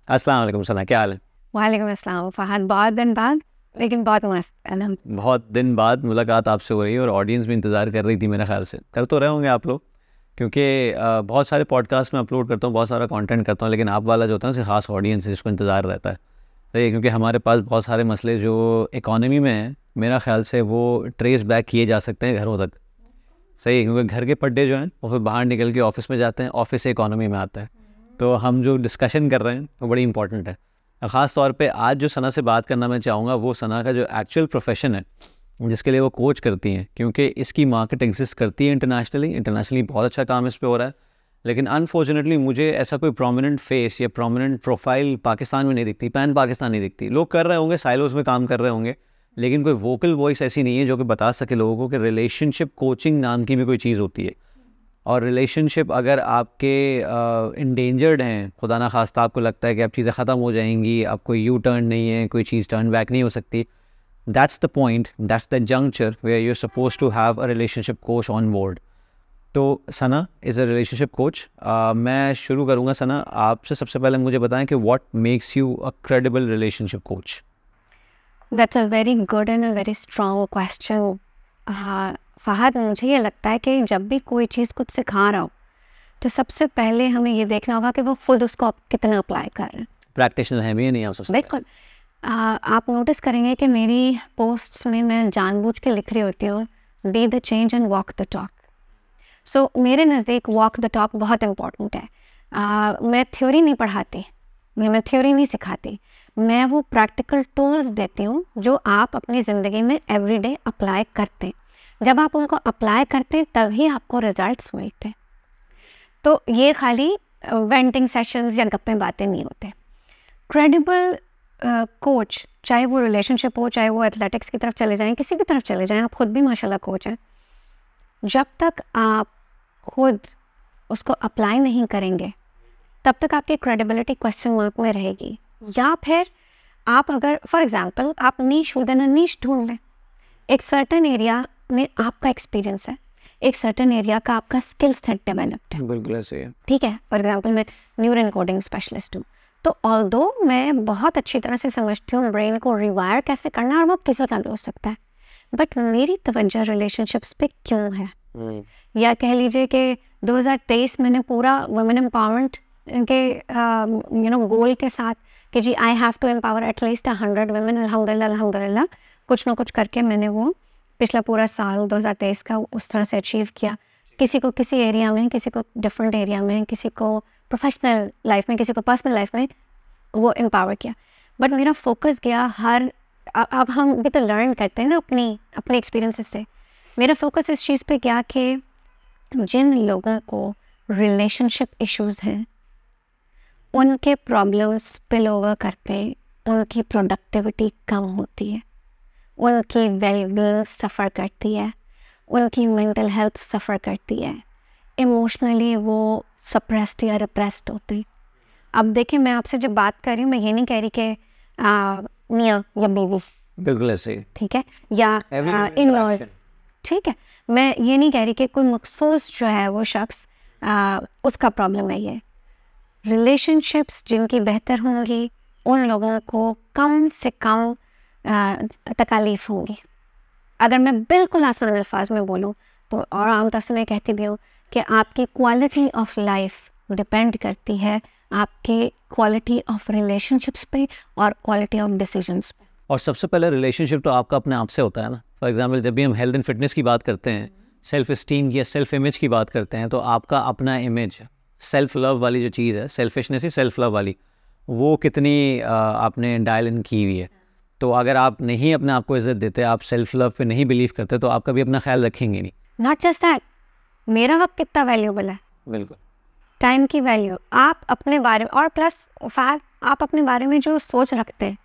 अस्सलाम वालेकुम सना, क्या हाल है? वालेकुम अस्सलाम फ़हद, बहुत दिन बाद लेकिन बहुत मस्त अलहम्दुलिल्लाह। बहुत दिन बाद मुलाकात आपसे हो रही है और ऑडियंस भी इंतज़ार कर रही थी, मेरे ख्याल से कर तो रहे होंगे आप लोग, क्योंकि बहुत सारे पॉडकास्ट में अपलोड करता हूँ, बहुत सारा कंटेंट करता हूँ, लेकिन आप वाला जो होता है ना, ख़ास ऑडियंस है जिसको इंतज़ार रहता है। सही है, क्योंकि हमारे पास बहुत सारे मसले जो इकॉनमी में हैं, मेरा ख्याल से वो ट्रेस बैक किए जा सकते हैं घरों तक। सही है, क्योंकि घर के पड्डे जो हैं वो फिर बाहर निकल के ऑफिस में जाते हैं, ऑफिस से इकॉनमी में आता है। तो हम जो डिस्कशन कर रहे हैं वो बड़ी इंपॉर्टेंट है। ख़ास तौर पे आज जो सना से बात करना मैं चाहूँगा वो सना का जो एक्चुअल प्रोफेशन है जिसके लिए वो कोच करती हैं, क्योंकि इसकी मार्केट एग्जिस्ट करती है इंटरनेशनली बहुत अच्छा काम इस पे हो रहा है, लेकिन अनफॉर्चुनेटली मुझे ऐसा कोई प्रोमिनेंट फेस या प्रोमिनेंट प्रोफाइल पाकिस्तान में नहीं दिखती, पैन पाकिस्तान नहीं दिखती। लोग कर रहे होंगे, साइलोस में काम कर रहे होंगे, लेकिन कोई वोकल वॉइस ऐसी नहीं है जो कि बता सके लोगों को कि रिलेशनशिप कोचिंग नाम की भी कोई चीज़ होती है। और रिलेशनशिप अगर आपके इंडेंजर्ड हैं, खुदा ना खास्ता आपको लगता है कि अब चीज़ें ख़त्म हो जाएंगी, अब कोई यू टर्न नहीं है, कोई चीज़ टर्न बैक नहीं हो सकती, that's the point, that's the junction where you are suppose to have a relationship coach on board. तो Sana is a relationship coach. मैं शुरू करूँगा सना आपसे। सबसे पहले मुझे बताएं कि what makes you a credible relationship coach? That's a very good and a very strong question. Fahd, मुझे ये लगता है कि जब भी कोई चीज़ कुछ सिखा रहा हो तो सबसे पहले हमें ये देखना होगा कि वो खुद उसको कितना अप्लाई कर रहे हैं। प्रैक्टिशनर है भी नहीं आप सबसे? बिल्कुल। आप नोटिस करेंगे कि मेरी पोस्ट्स में मैं जानबूझ के लिख रही होती हूँ, be the change and walk the talk. So मेरे नज़दीक वॉक द टॉक बहुत इम्पॉर्टेंट है। मैं थ्योरी नहीं पढ़ाती, मैं थ्योरी नहीं सिखाती, मैं वो प्रैक्टिकल टूल्स देती हूँ जो आप अपनी ज़िंदगी में एवरीडे अप्लाई करते हैं। जब आप उनको अप्लाई करते हैं तभी आपको रिजल्ट्स मिलते हैं। तो ये खाली वेंटिंग सेशंस या गप्पे बातें नहीं होते। क्रेडिबल कोच, चाहे वो रिलेशनशिप हो, चाहे वो एथलेटिक्स की तरफ चले जाएं, किसी भी तरफ चले जाएं, आप खुद भी माशाल्लाह कोच हैं, जब तक आप खुद उसको अप्लाई नहीं करेंगे तब तक आपकी क्रेडिबिलिटी क्वेश्चन मार्क में रहेगी। या फिर आप अगर फॉर एग्जांपल आप नीश विद इन अ नीश ढूंढ लें, एक सर्टेन एरिया में आपका एक्सपीरियंस है, एक सर्टेन एरिया का आपका स्किल सेट डेवलप्ड है। बिल्कुल ऐसे है। ठीक है, फॉर एग्जांपल मैं न्यूरो एनकोडिंग स्पेशलिस्ट हूँ, तो ऑल्दो मैं बहुत अच्छी तरह से समझती हूँ ब्रेन को रिवायर कैसे करना है, और वो किसी का भी हो सकता है, बट मेरी तवज्जो रिलेशनशिप्स पे क्यों है? या कह लीजिए कि 2023 मैंने पूरा वुमेन एम्पावरमेंट के गोल के साथ कि जी I have to empower at least 100 women, अल्हम्दुलिल्लाह कुछ ना कुछ करके मैंने वो पिछला पूरा साल 2023 का उस तरह से अचीव किया। किसी को किसी एरिया में, किसी को डिफरेंट एरिया में, किसी को प्रोफेशनल लाइफ में, किसी को पर्सनल लाइफ में वो एम्पावर किया, बट मेरा फोकस गया अब हम भी तो लर्न करते हैं ना अपने एक्सपीरियंसेस से। मेरा फोकस इस चीज़ पे गया कि जिन लोगों को रिलेशनशिप इश्यूज़ हैं उनके प्रॉब्लम्स स्पिल ओवर करते हैं, उनकी प्रोडक्टिविटी कम होती है, उनकी वेलबींग सफ़र करती है, उनकी मेंटल हेल्थ सफ़र करती है, इमोशनली वो सप्रेस्ड या रिप्रेस्ड होते हैं। अब देखिए, मैं आपसे जब बात कर रही हूँ, मैं ये नहीं कह रही कि मियाँ या बीवी, बिल्कुल ऐसे, ठीक है, या इन-लॉज, ठीक है, मैं ये नहीं कह रही कि कोई मखसूस जो है वो शख्स उसका प्रॉब्लम है। ये रिलेशनशिप्स जिनकी बेहतर होंगी उन लोगों को कम से कम तकालीफ होंगी। अगर मैं बिल्कुल आसान अल्फाज में बोलूँ तो, और आमतौर से मैं कहती भी हूँ कि आपकी क्वालिटी ऑफ लाइफ डिपेंड करती है आपके क्वालिटी ऑफ रिलेशनशिप्स पे और क्वालिटी ऑफ डिसीजंस पे। और सबसे पहले रिलेशनशिप तो आपका अपने आप से होता है ना। फॉर एग्जांपल, जब भी हम हेल्थ एंड फिटनेस की बात करते हैं, सेल्फ इस्टीम की या सेल्फ इमेज की बात करते हैं, तो आपका अपना इमेज, सेल्फ लव वाली जो चीज़ है, सेल्फिशनेस ही सेल्फ लव वाली, वो कितनी आपने डायल इन की हुई है। तो अगर आप नहीं अपने आप को इज्जत देते, आप सेल्फ लव पे नहीं बिलीव करते, तो आप कभी अपना ख्याल रखेंगे नहीं। नॉट जस्ट दैट, मेरा वक्त कितना वैल्यूबल है, बिल्कुल, टाइम की वैल्यू, आप अपने बारे में, और प्लस फैक्ट आप अपने बारे में जो सोच रखते हैं,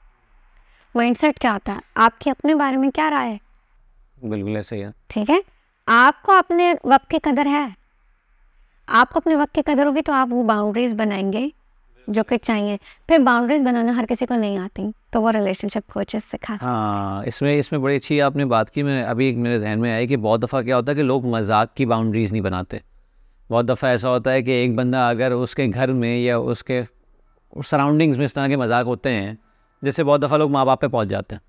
माइंडसेट क्या होता है, आपके अपने बारे में क्या राय है। बिल्कुल ऐसे ही है। ठीक है, आपको अपने वक्त की कदर है, आपको अपने वक्त की कदर होगी तो आप वो बाउंड्रीज बनाएंगे जो कि चाहिए। फिर बाउंड्रीज बनाना हर किसी को नहीं आती, तो वो रिलेशनशिप कोचेस सिखा। हाँ, इसमें बड़ी अच्छी आपने बात की। मैं अभी मेरे जहन में आई कि बहुत दफ़ा क्या होता है कि लोग मजाक की बाउंड्रीज़ नहीं बनाते। बहुत दफ़ा ऐसा होता है कि एक बंदा अगर उसके घर में या उसके सराउंडिंग्स में इस तरह के मजाक होते हैं, जैसे बहुत दफ़ा लोग माँ बाप पे पहुंच जाते हैं,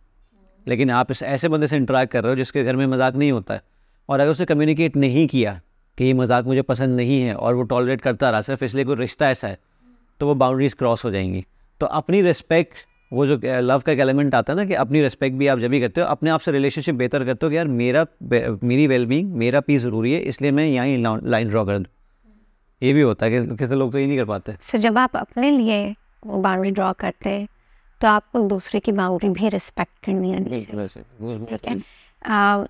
लेकिन आप इस ऐसे बंदे से इंटरेक्ट कर रहे हो जिसके घर में मजाक नहीं होता है, और अगर उसे कम्युनिकेट नहीं किया कि ये मजाक मुझे पसंद नहीं है और वो टॉलरेट करता रहा सिर्फ इसलिए कोई रिश्ता ऐसा है, तो वो बाउंड्रीज क्रॉस हो जाएंगी। तो अपनी रिस्पेक्ट, वो जो लव का एक एलिमेंट आता है ना कि अपनी रिस्पेक्ट भी आप जब भी करते हो, अपने आप से रिलेशनशिप बेहतर करते हो कि यार मेरी वेलबींग, मेरा पीस ज़रूरी है, इसलिए मैं यहाँ ही लाइन ड्रॉ कर दूँ। ये भी होता है कि किसी लोग तो ये नहीं कर पाते। सो जब आप अपने लिए वो बाउंड्री ड्रॉ करते हैं तो आपको दूसरे की बाउंड्री भी रिस्पेक्ट करनी आनी चाहिए, ठीक है।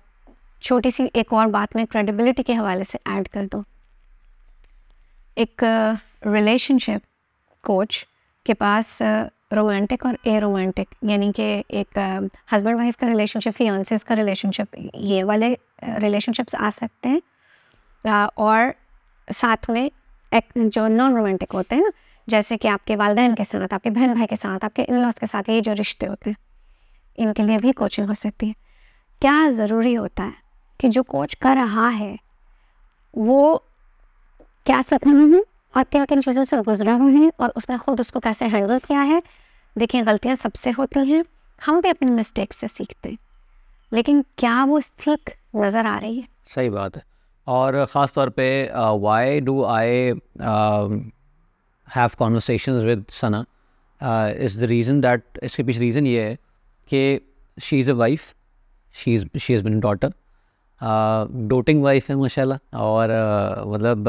छोटी सी एक और बात मैं क्रेडिबिलिटी के हवाले से ऐड कर दूँ। एक रिलेशनशिप कोच के पास रोमांटिक और ए रोमांटिक, यानी कि एक हस्बैंड वाइफ का रिलेशनशिप, फियांसेस का रिलेशनशिप, ये वाले रिलेशनशिप्स आ सकते हैं, और साथ में एक जो नॉन रोमांटिक होते हैं ना, जैसे कि आपके वालिदैन के साथ, आपके बहन भाई के साथ, आपके इन-लॉज के साथ, ये जो रिश्ते होते हैं, इनके लिए भी कोचिंग हो सकती है। क्या ज़रूरी होता है कि जो कोच कर रहा है वो क्या सिखाना है और किन किन चीज़ों से गुजरा हुआ है और उसने खुद उसको कैसे हैंडल किया है। देखिए, गलतियाँ सबसे होती हैं, हम भी अपनी मिस्टेक से सीखते हैं, लेकिन क्या वो सीख नज़र आ रही है? सही बात है। और ख़ास तौर पे why do I have conversations with Sana is the reason that, इसके पीछे रीज़न ये है कि she is a wife, she has been daughter, doting wife है माशाल्लाह। और मतलब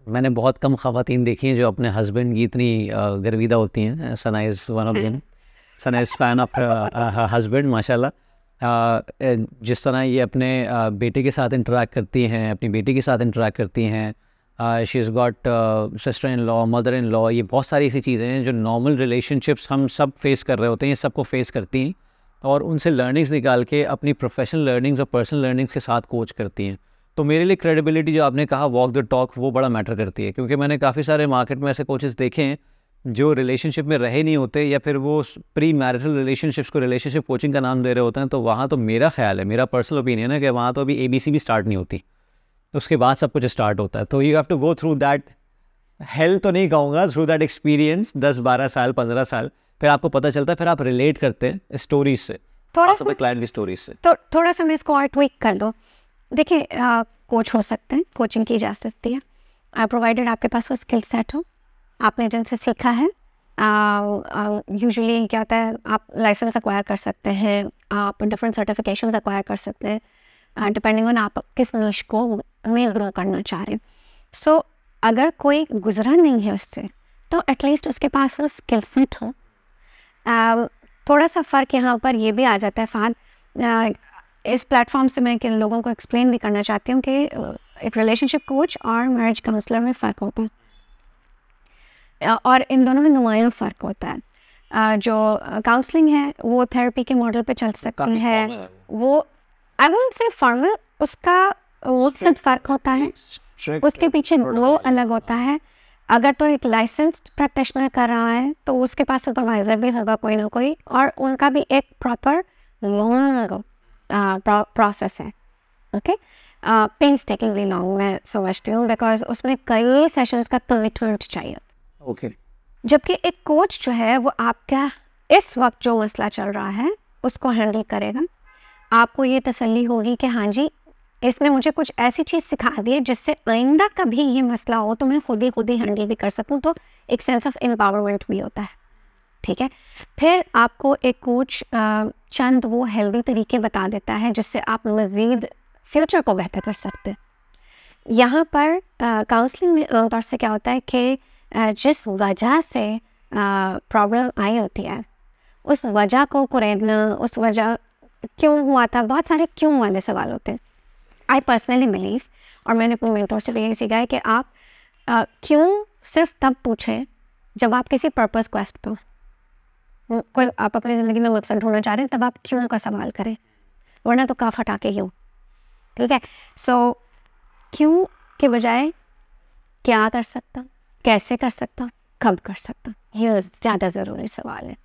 मैंने बहुत कम ख़वातीन देखी हैं जो अपने हस्बैंड की इतनी गर्विदा होती हैं। Sana is one of them. Sana is fan of husband माशाल्लाह। जिस तरह ये अपने बेटे के साथ इंटरेक्ट करती हैं, अपनी बेटी के साथ इंटरेक्ट करती हैं, she is got sister in law, mother in law, ये बहुत सारी ऐसी चीज़ें हैं जो नॉर्मल रिलेशनशिप्स हम सब फेस कर रहे होते हैं, ये सबको फेस करती हैं, और उनसे लर्निंग्स निकाल के अपनी प्रोफेशनल लर्निंग्स और पर्सनल लर्निंग्स के साथ कोच करती हैं। तो मेरे लिए क्रेडिबिलिटी, जो आपने कहा वॉक द टॉक, वो बड़ा मैटर करती है, क्योंकि मैंने काफ़ी सारे मार्केट में ऐसे कोचेस देखे हैं जो रिलेशनशिप में रहे नहीं होते, या फिर वो प्री मैरिटल रिलेशनशिप्स को रिलेशनशिप कोचिंग का नाम दे रहे होते हैं। तो वहाँ तो मेरा ख्याल है, मेरा पर्सनल ओपिनियन है कि वहाँ तो अभी ABC भी स्टार्ट नहीं होती, उसके बाद सब कुछ स्टार्ट होता है। तो you have to go through that hell, तो नहीं कहूँगा, थ्रू दैट एक्सपीरियंस, 10-12 साल 15 साल, फिर आपको पता चलता है, फिर आप रिलेट करते हैं स्टोरीज से, थोड़ा सा क्लाइंट की स्टोरीज से। तो थोड़ा सा मैं इसको और ट्विक कर दूँ। देखिए, कोच हो सकते हैं, कोचिंग की जा सकती है, प्रोवाइडेड आपके पास वो स्किल सेट हो, आपने जिनसे सीखा है। यूजुअली क्या होता है, आप लाइसेंस एक्वायर कर सकते हैं, आप डिफरेंट सर्टिफिकेशंस एक्वायर कर सकते हैं, डिपेंडिंग ऑन आप किस निश को में ग्रो करना चाह रहे हैं। सो अगर कोई गुजरा नहीं है उससे, तो एटलीस्ट उसके पास वो स्किल सेट हो। थोड़ा सा फ़र्क यहाँ पर ये भी आ जाता है फ़ान, इस प्लेटफॉर्म से मैं किन लोगों को एक्सप्लेन भी करना चाहती हूँ कि एक रिलेशनशिप कोच और मैरिज काउंसलर में फ़र्क होता है, और इन दोनों में नुमायाँ फ़र्क होता है। जो काउंसलिंग है वो थेरेपी के मॉडल पे चल सकती है, वो आई वोंट से फॉर्मल, उसका वो से फ़र्क होता है, उसके पीछे गोल अलग होता है। अगर तो एक लाइसेंस्ड प्रैक्टिशनर कर रहा है तो उसके पास सुपरवाइज़र भी होगा कोई ना कोई, और उनका भी एक प्रॉपर लॉन्ग प्रोसेस है, ओके, पेंसटेकिंगली लॉन्ग मैं समझती हूँ, बिकॉज उसमें कई सेशंस का कमिटमेंट चाहिए। ओके। जबकि एक कोच जो है वो आपका इस वक्त जो मसला चल रहा है उसको हैंडल करेगा। आपको ये तसल्ली होगी कि हाँ जी, इसने मुझे कुछ ऐसी चीज़ सिखा दी है जिससे आइंदा कभी ये मसला हो तो मैं खुद ही हैंडल भी कर सकूं, तो एक सेंस ऑफ एम्पावरमेंट भी होता है, ठीक है। फिर आपको एक कोच चंद वो हेल्दी तरीके बता देता है जिससे आप मज़ीद फ्यूचर को बेहतर कर सकते हैं। यहाँ पर काउंसलिंग में आमतौर से क्या होता है कि जिस वजह से प्रॉब्लम आई होती है उस वजह को कुरेदना, उस वजह क्यों हुआ था, बहुत सारे क्यों वाले सवाल होते हैं। आई पर्सनली बिलीव, और मैंने अपने मेंटोर से भी यही सीखा है कि आप क्यों सिर्फ तब पूछें जब आप किसी पर्पस क्वेस्ट पर कोई आप अपनी ज़िंदगी में मकसद ढूंढना चाह रहे हैं, तब आप क्यों का सवाल करें, वरना तो काफ़ हटा के यूँ, ठीक है। सो क्यों के बजाय क्या कर सकता, कैसे कर सकता, कब कर सकता, ये ज़्यादा ज़रूरी सवाल है।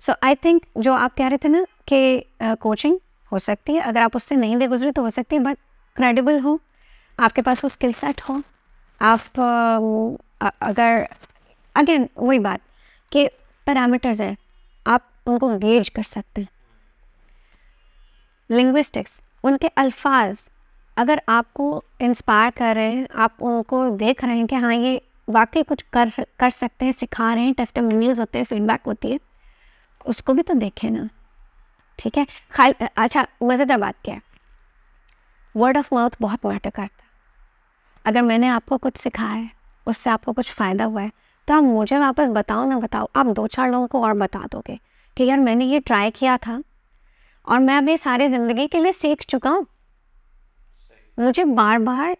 सो आई थिंक जो आप कह रहे थे ना कि कोचिंग हो सकती है, अगर आप उससे नहीं भी गुजरे तो हो सकती है, बट क्रेडिबल हो, आपके पास वो स्किल सेट हो, आप अगर अगेन वही बात के पैरामीटर्स हैं, आप उनको गेज कर सकते हैं। लिंग्विस्टिक्स, उनके अल्फाज अगर आपको इंस्पायर कर रहे हैं, आप उनको देख रहे हैं कि हाँ ये वाकई कुछ कर सकते हैं, सिखा रहे हैं, टेस्टिमोनियल्स होते हैं, फीडबैक होती है, उसको भी तो देखें ना, ठीक है। अच्छा, मज़ेदार बात क्या है, वर्ड ऑफ माउथ बहुत मैटर करता है। अगर मैंने आपको कुछ सिखाया है, उससे आपको कुछ फ़ायदा हुआ है, तो आप मुझे वापस बताओ ना बताओ, आप 2-4 लोगों को और बता दोगे कि यार मैंने ये ट्राई किया था और मैं अभी सारी ज़िंदगी के लिए सीख चुका हूँ। मुझे बार बार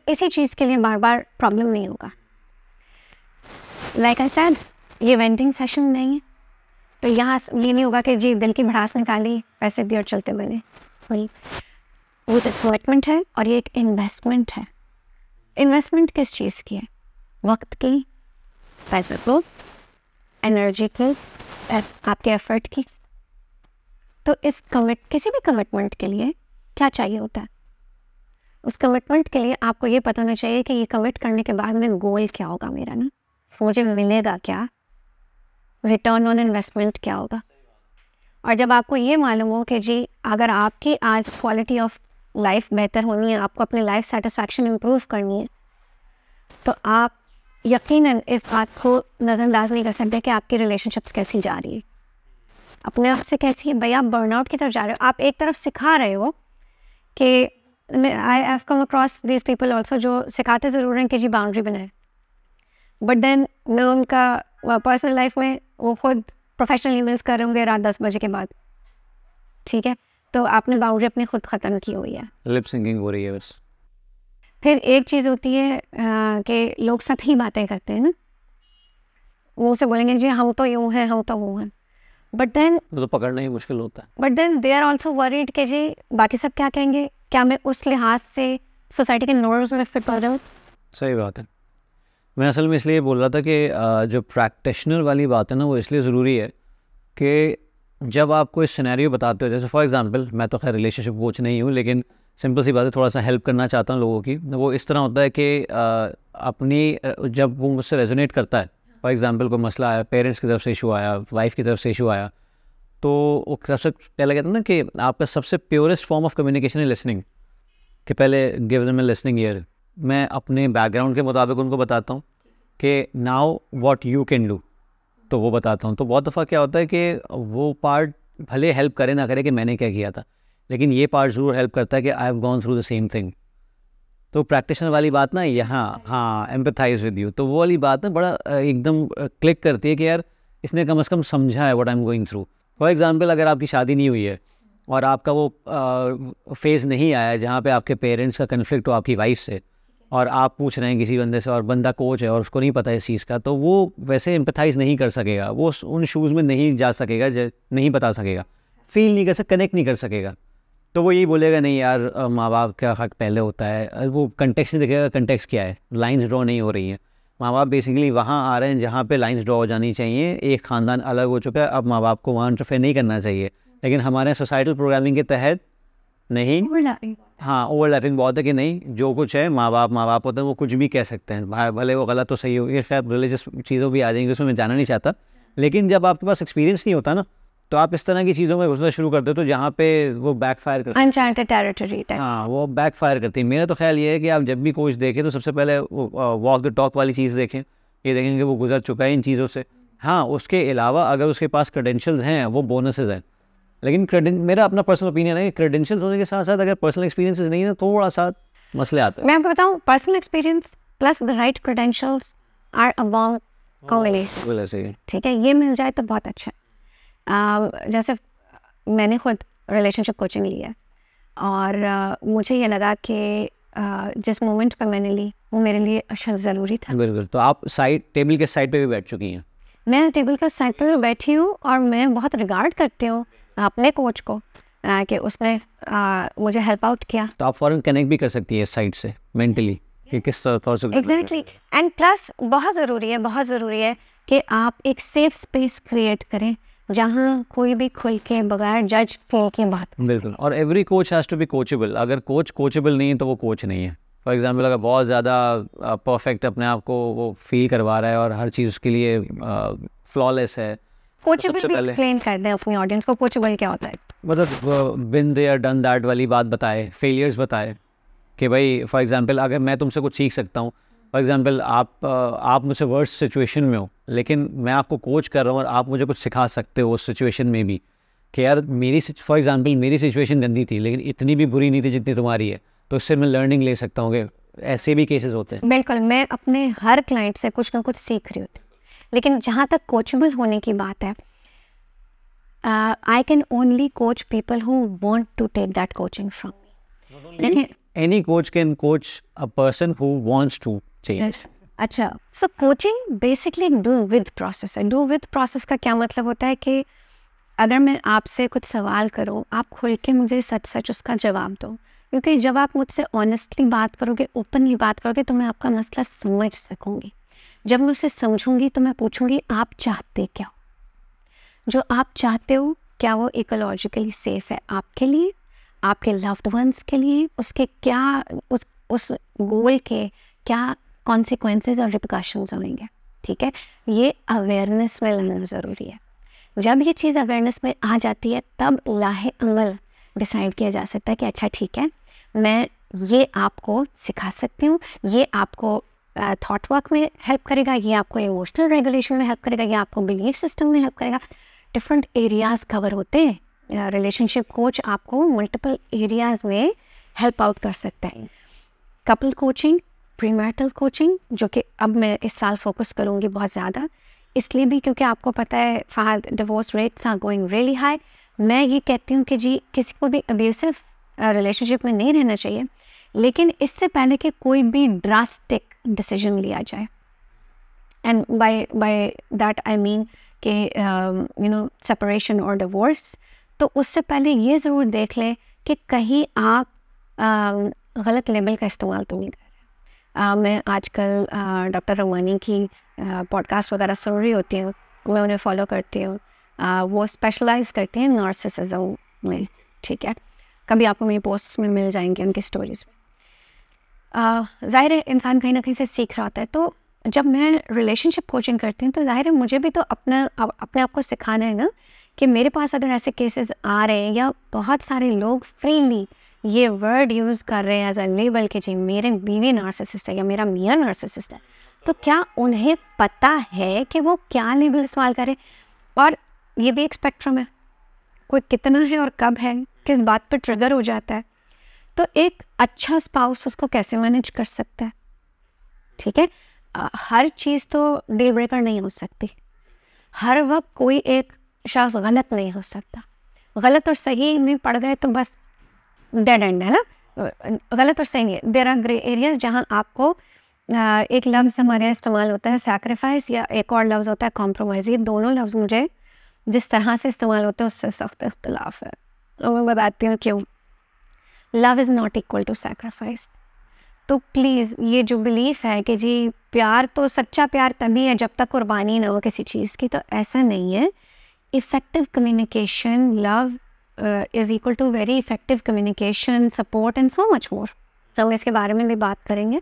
इसी चीज़ के लिए बार बार प्रॉब्लम नहीं होगा। लाइक आई सेड, ये वेंटिंग सेशन नहीं है, तो यहाँ ये नहीं होगा कि जी दिल की भड़ास निकाली, पैसे दिए और चलते बने। वही वो तो कमिटमेंट है और ये एक इन्वेस्टमेंट है। इन्वेस्टमेंट किस चीज़ की है? वक्त की, पैसे को, एनर्जी की, आपके एफर्ट की। तो इस किसी भी कमिटमेंट के लिए क्या चाहिए होता है? उस कमिटमेंट के लिए आपको ये पता होना चाहिए कि ये कमिट करने के बाद में गोल क्या होगा मेरा, ना मुझे मिलेगा क्या, रिटर्न ऑन इन्वेस्टमेंट क्या होगा। और जब आपको ये मालूम हो कि जी अगर आपकी आज क्वालिटी ऑफ लाइफ बेहतर होनी है, आपको अपनी लाइफ सेटिस्फैक्शन इम्प्रूव करनी है, तो आप यकीनन इस बात को नज़रअंदाज नहीं कर सकते कि आपकी रिलेशनशिप्स कैसी जा रही है, अपने आप से कैसी है। भाई आप बर्नआउट की तरफ जा रहे हो, आप एक तरफ सिखा रहे हो कि I have come across these people also जो सिखाते ज़रूर हैं कि जी बाउंड्री बनाए, बट देन मैं उनका पर्सनल लाइफ में वो खुद प्रोफेशनल ईमेल्स कर रहे होंगे रात 10 बजे के बाद, ठीक है, तो आपने बाउंड्री अपनी खुद ख़त्म की हुई है, लिप सिंकिंग हो रही है बस। फिर एक चीज़ होती है कि लोग सतही बातें करते हैं ना, मुँह से बोलेंगे जी हम तो यूँ हैं, हम तो वो हैं, बट देन तो पकड़ना ही मुश्किल होता है। But then they are also worried कि जी बाकी सब क्या कहेंगे, क्या मैं उस लिहाज से सोसाइटी के नॉर्म्स में फिट कर रहा हूँ। सही बात है। मैं असल में इसलिए बोल रहा था कि जो प्रैक्टिशनर वाली बात है ना, वो इसलिए ज़रूरी है कि जब आप कोई सिनेरियो बताते हो, जैसे फॉर एग्जांपल मैं तो खैर रिलेशनशिप कोच नहीं हूँ, लेकिन सिंपल सी बात है, थोड़ा सा हेल्प करना चाहता हूँ लोगों की। वो इस तरह होता है कि जब वो मुझसे रेजोनेट करता है, फॉर एग्जांपल कोई मसला आया, पेरेंट्स की तरफ से इशू आया, वाइफ की तरफ से इशू आया, तो वो सबसे पहले कहते हैं ना कि आपका सबसे प्योरेस्ट फॉर्म ऑफ कम्युनिकेशन है लिसनिंग, कि पहले give them a listening year. मैं अपने बैकग्राउंड के मुताबिक उनको बताता हूँ कि now what you can do, तो वो बताता हूँ। तो बहुत दफ़ा क्या होता है कि वो पार्ट भले हेल्प करे ना करे कि मैंने क्या किया था, लेकिन ये पार्ट ज़रूर हेल्प करता है कि I have gone through the same thing. तो प्रैक्टिशनर वाली बात ना यहाँ, हाँ, एम्पैथाइज विद यू, तो वो वाली बात ना बड़ा एकदम क्लिक करती है कि यार इसने कम से कम समझा है what I am going through. For example अगर आपकी शादी नहीं हुई है और आपका वो फेज़ नहीं आया जहाँ पे आपके पेरेंट्स का कन्फ्लिक्ट हो आपकी वाइफ से, और आप पूछ रहे हैं किसी बंदे से और बंदा कोच है और उसको नहीं पता इस चीज़ का, तो वो वैसे एम्पैथाइज नहीं कर सकेगा, वो उन शूज़ में नहीं जा सकेगा, नहीं बता सकेगा, फील नहीं कर सकेगा, कनेक्ट नहीं कर सकेगा। तो वो यही बोलेगा नहीं यार माँ बाप का हक पहले होता है, वो कंटेक्स्ट नहीं देखेगा, कंटेक्स्ट क्या है, लाइंस ड्रॉ नहीं हो रही हैं। माँ बाप बेसिकली वहाँ आ रहे हैं जहाँ पे लाइंस ड्रॉ हो जानी चाहिए, एक ख़ानदान अलग हो चुका है, अब माँ बाप को वहाँ इंटरफेयर नहीं करना चाहिए, लेकिन हमारे सोसाइटल प्रोग्रामिंग के तहत नहीं, हाँ, ओवरलैपिंग बहुत है कि नहीं, जो कुछ है माँ बाप होते हैं, वो कुछ भी कह सकते हैं, भले वो गलत तो सही होगी, खैर रिलीजियस चीज़ों भी आ जाएंगी, उसमें मैं जाना नहीं चाहता। लेकिन जब आपके पास एक्सपीरियंस नहीं होता ना, तो आप इस तरह की चीज़ों में घुसना शुरू करते हो, तो जहाँ पे वो बैकफायर करती है, अनचार्टेड टेरिटरी टाइप, हाँ, वो बैकफायर करती है। मेरा तो ख्याल ये है कि आप जब भी कोच देखें तो सबसे पहले वॉक द टॉक वाली चीज़ देखें, ये देखें कि वो गुजर चुका है इन चीज़ों से। हाँ, उसके अलावा अगर उसके पास क्रेडेंशियल्स हैं, वो बोनसेस हैं, लेकिन मेरा अपना पर्सनल ओपिनियन है कि क्रेडेंशियल्स होने के साथ साथ अगर पर्सनल एक्सपीरियंसेस नहीं है, तो थोड़ा सा मसले आते हैं। मैं आपको बताऊँ, personal experience plus the right credentials are a bomb combination, ऐसे ही, ठीक है, ये मिल जाए तो बहुत अच्छा है। जैसे मैंने खुद रिलेशनशिप कोचिंग ली है और मुझे ये लगा कि जिस मोमेंट पर मैंने ली वो मेरे लिए अच्छा ज़रूरी था। बिल्कुल। तो आप टेबल के साइड पे भी बैठ चुकी हैं? मैं टेबल के साइड पर भी बैठी हूँ और मैं बहुत रिगार्ड करती हूँ अपने कोच को कि उसने मुझे हेल्प आउट किया। तो आप फ़ौरन कनेक्ट भी कर सकती है इस साइड से मेंटली कि किस तरह से। एग्जैक्टली, एंड प्लस बहुत ज़रूरी है कि आप एक सेफ स्पेस क्रिएट करें जहाँ कोई भी खुल के बगैर जज फील के बात। बिल्कुल। और every coach has to be coachable. अगर कोच कोचेबल नहीं है तो वो कोच नहीं है। फॉर एग्जांपल अगर बहुत ज़्यादा परफेक्ट अपने आप को वो फील करवा रहा है और हर चीज़ उसके लिए फ्लॉलेस है, कोचेबल सबसे भी पहले- एक्सप्लेन कर दें अपनी ऑडियंस को, कोचेबल क्या होता है? मतलब बिन देयर डन दैट वाली बात बताए, फेलियर्स बताए कि भाई फॉर एग्जांपल अगर मैं तुमसे कुछ सीख सकता हूँ, फॉर एग्जांपल आप मुझसे वर्स्ट सिचुएशन में हो लेकिन मैं आपको कोच कर रहा हूँ और आप मुझे कुछ सिखा सकते हो उस सिचुएशन में भी कि यार फॉर एग्जांपल मेरी सिचुएशन गंदी थी लेकिन इतनी भी बुरी नहीं थी जितनी तुम्हारी है, तो इससे मैं लर्निंग ले सकता हूँ कि ऐसे भी केसेस होते हैं। बिल्कुल, मैं अपने हर क्लाइंट से कुछ ना कुछ सीख रही होती हूँ, लेकिन जहाँ तक कोचेबल होने की बात है, I can only coach people who want to take that coaching from me. देखिए, Any coach can coach a person who wants to change. अच्छा, so coaching basically do with process है। डू विद प्रोसेस का क्या मतलब होता है कि अगर मैं आपसे कुछ सवाल करूं, आप खुल के मुझे सच सच उसका जवाब दो, क्योंकि जब आप मुझसे ऑनेस्टली बात करोगे, ओपनली बात करोगे, तो मैं आपका मसला समझ सकूंगी। जब मैं उसे समझूंगी तो मैं पूछूंगी आप चाहते क्या हो, जो आप चाहते हो क्या वो इकोलॉजिकली सेफ है आपके लिए, आपके लव्ड वंस के लिए, उसके क्या उस गोल के क्या कॉन्सिक्वेंसेस और रिपकशंस होंगे। ठीक है, ये अवेयरनेस में लाना ज़रूरी है। जब ये चीज़ अवेयरनेस में आ जाती है तब लाहे अमल डिसाइड किया जा सकता है कि अच्छा ठीक है, मैं ये आपको सिखा सकती हूँ, ये आपको थॉट वर्क में हेल्प करेगा, ये आपको इमोशनल रेगुलेशन में हेल्प करेगा, ये आपको बिलीफ सिस्टम में हेल्प करेगा। डिफरेंट एरियाज़ कवर होते हैं। रिलेशनशिप कोच आपको मल्टीपल एरियाज़ में हेल्प आउट कर सकता है। कपल कोचिंग, प्रीमैरिटल कोचिंग, जो कि अब मैं इस साल फोकस करूँगी बहुत ज़्यादा, इसलिए भी क्योंकि आपको पता है Fahad, divorce rates are going really high. मैं ये कहती हूँ कि जी किसी को भी अब्यूसिव रिलेशनशिप में नहीं रहना चाहिए, लेकिन इससे पहले कि कोई भी ड्रास्टिक डिसीजन लिया जाए, and by that I mean कि यू नो सेपरेशन और डिवोर्स, तो उससे पहले ये ज़रूर देख लें कि कहीं आप गलत लेबल का इस्तेमाल तो नहीं कर रहे। मैं आजकल डॉक्टर रमानी की पॉडकास्ट वगैरह सुन रही होती हूँ, मैं उन्हें फॉलो करती हूँ। वो स्पेशलाइज करते हैं नार्सिसिज्म में। ठीक है, कभी आपको मेरी पोस्ट में मिल जाएंगे उनकी स्टोरीज में। ज़ाहिर है इंसान कहीं ना कहीं से सीख रहा होता है, तो जब मैं रिलेशनशिप कोचिंग करती हूँ तो ज़ाहिर है मुझे भी तो अपने आप को सिखाना है ना कि मेरे पास अगर ऐसे केसेस आ रहे हैं या बहुत सारे लोग फ्रीली ये वर्ड यूज़ कर रहे हैं एज अ लेबल कि जी मेरे बीवी नार्सिसिस्ट है या मेरा मियाँ नार्सिसिस्ट है, तो क्या उन्हें पता है कि वो क्या लेबल इस्तेमाल करें? और ये भी एक स्पेक्ट्रम है, कोई कितना है और कब है, किस बात पर ट्रिगर हो जाता है। तो एक अच्छा स्पाउस उसको कैसे मैनेज कर सकता है? ठीक है, हर चीज़ तो डील ब्रेकर नहीं हो सकती, हर वक्त कोई एक शख्स गलत नहीं हो सकता। गलत और सही में पड़ गए तो बस डेड एंड है ना, गलत और सही नहीं है। देयर आर ग्रे एरियाज जहाँ आपको एक लफ्ज़ हमारे यहाँ इस्तेमाल होता है सैक्रिफाइस, या एक और लफ्ज़ होता है कॉम्प्रोमाइज़। ये दोनों लफ्ज़ मुझे जिस तरह से इस्तेमाल होते हैं उससे सख्त इख्तलाफ है, और मैं बताती हूँ क्यों। Love is not equal to sacrifice. तो प्लीज़ ये जो बिलीफ है कि जी प्यार तो सच्चा प्यार तभी है जब तक कुर्बानी ना हो किसी चीज़ की, तो ऐसा नहीं है। Effective communication, love is equal to very effective communication, support and so much more. हम इसके बारे में भी बात करेंगे,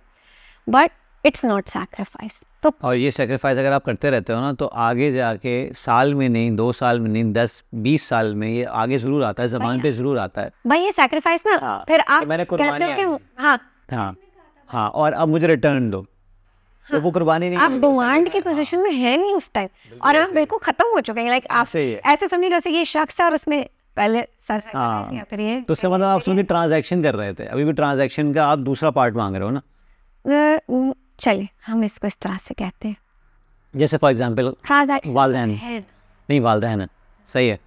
बट इट्स नॉट सैक्रिफाइस। तो और ये सेक्रीफाइस अगर आप करते रहते हो ना तो आगे जाके साल में नहीं, 2 साल में नहीं, 10-20 साल में ये आगे ज़रूर आता है, ज़बान पे ज़रूर आता है। भाई ये सैक्रिफाइस ना, हाँ, फिर आप मैंने कहते कुर्बानी हो कि हाँ हाँ, और अब मुझे रिटर्न दो, तो वो कुर्बानी नहीं आप है, डिमांड की पोजीशन में है नहीं उस टाइम, और आप बिल्कुल खत्म हो चुके हैं। लाइक आप ऐसे ही है। ऐसे समझिए जैसे ये शख्स है और उसने पहले हाँ, या फिर ये तो उससे मतलब आप सुनिए ट्रांजैक्शन कर रहे थे, अभी भी ट्रांजैक्शन का आप दूसरा पार्ट मांग रहे हो ना। चलिए हम इसको इस तरह से कहते हैं, जैसे फॉर एग्जांपल ट्रांजैक्शन वालदैन नहीं, वालदैन है, सही है,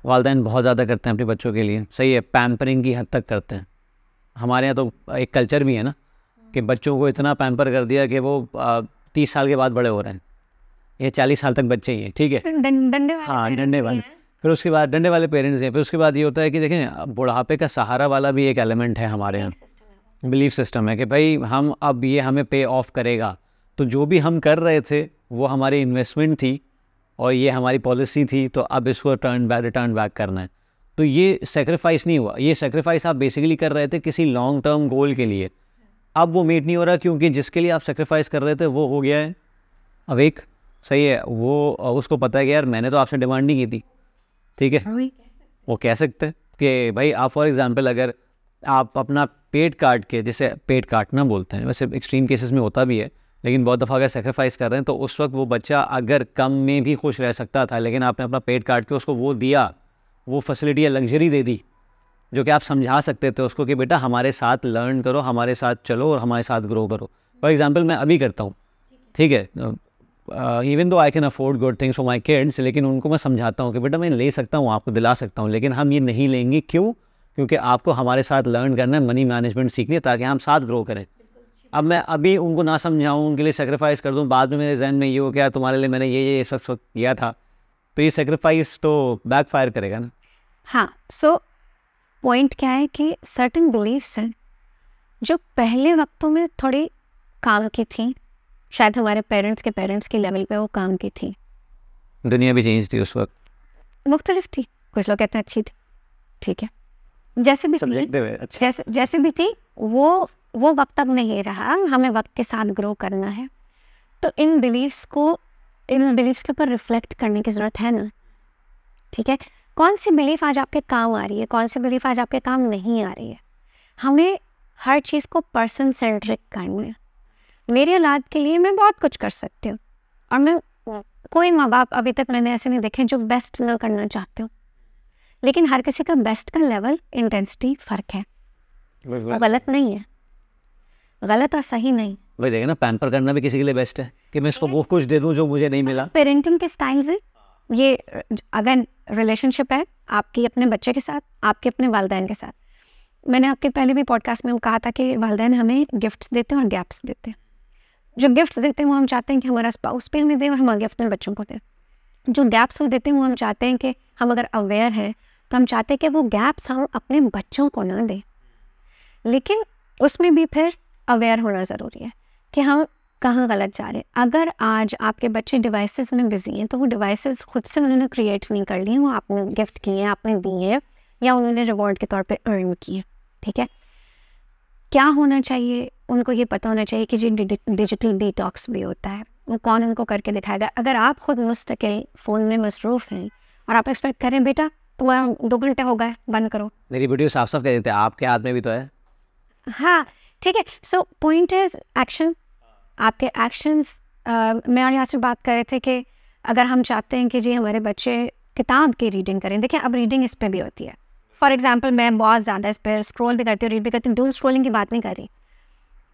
वालदैन बहुत ज़्यादा करते हैं अपने बच्चों के लिए, सही है, पैम्परिंग की हद तक करते हैं। हमारे यहाँ तो एक कल्चर भी है ना कि बच्चों को इतना पैम्पर कर दिया कि वो 30 साल के बाद बड़े हो रहे हैं, ये 40 साल तक बच्चे ही हैं, ठीक है, डंडे वाले हाँ parents डंडे भी वाले, हैं। फिर उसके बाद डंडे वाले पेरेंट्स हैं, फिर उसके बाद ये होता है कि देखें बुढ़ापे का सहारा वाला भी एक एलिमेंट है हमारे यहाँ, बिलीफ सिस्टम है कि भाई हम अब ये हमें पे ऑफ करेगा, तो जो भी हम कर रहे थे वो हमारी इन्वेस्टमेंट थी और ये हमारी पॉलिसी थी, तो अब इसको रिटर्न बैक करना है। तो ये सेक्रीफाइस नहीं हुआ, ये सेक्रीफाइस आप बेसिकली कर रहे थे किसी लॉन्ग टर्म गोल के लिए। अब वो मीट नहीं हो रहा क्योंकि जिसके लिए आप सेक्रीफाइस कर रहे थे वो हो गया है अवेक, सही है, वो उसको पता है कि यार मैंने तो आपसे डिमांड नहीं की थी, ठीक है, वो कह सकते हैं कि भाई आप फॉर एग्जांपल अगर आप अपना पेट काट के, जैसे पेट काटना बोलते हैं, वैसे एक्सट्रीम केसेस में होता भी है, लेकिन बहुत दफ़ा अगर सेक्रीफाइस कर रहे हैं तो उस वक्त वो बच्चा अगर कम में भी खुश रह सकता था, लेकिन आपने अपना पेट काट के उसको वो दिया, वो फैसिलिटी या लग्जरी दे दी, जो कि आप समझा सकते थे उसको कि बेटा हमारे साथ लर्न करो, हमारे साथ चलो और हमारे साथ ग्रो करो। फॉर एग्जांपल मैं अभी करता हूँ, ठीक है, even though I can afford good things for my kids, लेकिन उनको मैं समझाता हूँ कि बेटा मैं ले सकता हूँ, आपको दिला सकता हूँ, लेकिन हम ये नहीं लेंगे। क्यों? क्योंकि आपको हमारे साथ लर्न करना है, मनी मैनेजमेंट सीखनी है, ताकि हम साथ ग्रो करें। अब मैं अभी उनको ना समझाऊँ, उनके लिए सेक्रीफाइस कर दूँ, बाद में मेरे जहन में ये हो क्या तुम्हारे लिए मैंने ये सब किया था, तो ये सेक्रीफाइस तो बैकफायर करेगा ना। हाँ, सो पॉइंट क्या है कि सर्टेन बिलीफ्स हैं जो पहले वक्तों में थोड़ी काम की थी, शायद हमारे पेरेंट्स के लेवल पे वो काम की थी, दुनिया भी चेंज थी उस वक्त, मुख्तलिफ थी, कुछ लोग कहते हैं अच्छी थी, ठीक है, जैसे भी थी, अच्छा। जैसे भी थी, वो वक्त अब नहीं रहा, हमें वक्त के साथ ग्रो करना है। तो इन बिलीव्स के ऊपर रिफ्लेक्ट करने की ज़रूरत है ना, ठीक है, कौन सी बिलीफ आज आपके काम आ रही है, कौन सी बिलीफ आज आपके काम नहीं आ रही है। हमें हर चीज़ को पर्सन सेंट्रिक करना है। मेरी औलाद के लिए मैं बहुत कुछ कर सकती हूँ, और मैं कोई माँ बाप अभी तक मैंने ऐसे नहीं देखे जो बेस्ट ना करना चाहते हो, लेकिन हर किसी का बेस्ट का लेवल, इंटेंसिटी फ़र्क है, वो गलत नहीं है, गलत और सही नहीं। भाई देखे ना, पैम्पर करना भी किसी के लिए बेस्ट है कि मैं इसको वो कुछ दे दूँ जो मुझे नहीं मिला। पेरेंटिंग के स्टाइल्स हैं ये, अगर रिलेशनशिप है आपकी अपने बच्चे के साथ, आपके अपने वालिदैन के साथ। मैंने आपके पहले भी पॉडकास्ट में कहा था कि वालिदैन हमें गिफ्ट्स देते हैं और गैप्स देते हैं। जो गिफ्ट्स देते हैं वो हम चाहते हैं कि हमारा स्पाउस पे हमें दें और हम आगे अपने बच्चों को दें। जो गैप्स वो देते हैं वो हम चाहते हैं कि हम अगर अवेयर हैं तो हम चाहते हैं कि वो गैप्स हम अपने बच्चों को ना दें, लेकिन उसमें भी फिर अवेयर होना ज़रूरी है कि हम कहाँ गलत जा रहे हैं। अगर आज आपके बच्चे डिवाइसेस में बिजी हैं तो वो डिवाइसेस खुद से उन्होंने क्रिएट नहीं कर लिए, वो आपने गिफ्ट किए हैं, आपने दिए हैं, या उन्होंने रिवॉर्ड के तौर पे अर्न किए, ठीक है। क्या होना चाहिए, उनको ये पता होना चाहिए कि जी डिजिटल डिटॉक्स भी होता है, वो कौन उनको करके दिखाएगा। अगर आप खुद मुस्तकिल फ़ोन में मसरूफ़ हैं और आप एक्सपेक्ट करें बेटा तुम्हारा 2 घंटे हो गए बंद करो, मेरी वीडियो साफ साफ कह देते हैं आपके हाथ में भी तो है। हाँ ठीक है, सो पॉइंट इज एक्शन, आपके एक्शंस। मैं और यहाँ से बात कर रहे थे कि अगर हम चाहते हैं कि जी हमारे बच्चे किताब की रीडिंग करें, देखिए अब रीडिंग इस पे भी होती है। फॉर एग्जांपल मैं बहुत ज़्यादा इस पर स्क्रॉल भी करती हूँ, रीड भी करती हूँ, डूम स्क्रॉलिंग की बात नहीं कर रही,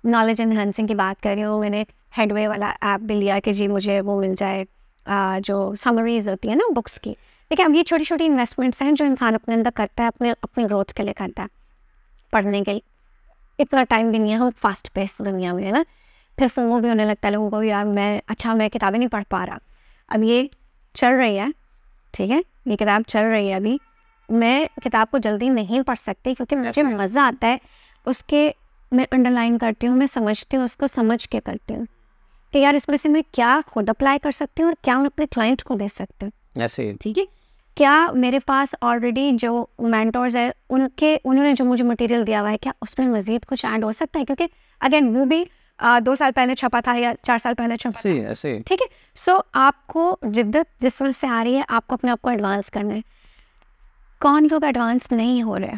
नॉलेज एनहांसिंग की बात कर रही हूँ। मैंने हेडवे वाला ऐप भी लिया कि जी मुझे वो मिल जाए जो समरीज होती है ना बुक्स की। देखिए अब ये छोटी छोटी इन्वेस्टमेंट्स हैं जो इंसान अपने अंदर करता है, अपने ग्रोथ के लिए करता है। पढ़ने के इतना टाइम भी नहीं है, हम फास्ट पेस दुनिया में है ना, फिर फोमो भी होने लगता है लोगों को, यार मैं किताबें नहीं पढ़ पा रहा। अब ये चल रही है, ठीक है, ये किताब चल रही है, अभी मैं किताब को जल्दी नहीं पढ़ सकती क्योंकि मुझे मज़ा आता है उसके, मैं अंडरलाइन करती हूँ, मैं समझती हूँ, उसको समझ के करती हूँ कि यार इसमें से मैं क्या खुद अप्लाई कर सकती हूँ और क्या मैं अपने क्लाइंट को दे सकती हूँ। ऐसे ठीक है, क्या मेरे पास ऑलरेडी जो मेंटर्स है उन्होंने जो मुझे मटेरियल दिया हुआ है, क्या उसमें मज़ीद कुछ ऐड हो सकता है, क्योंकि अगेन वो भी 2 साल पहले छपा था या 4 साल पहले छपा था, ऐसे ठीक है। सो आपको जिद्दत जिस तरह से आ रही है, आपको अपने आप को एडवांस करना है। कौन लोग एडवांस नहीं हो रहे,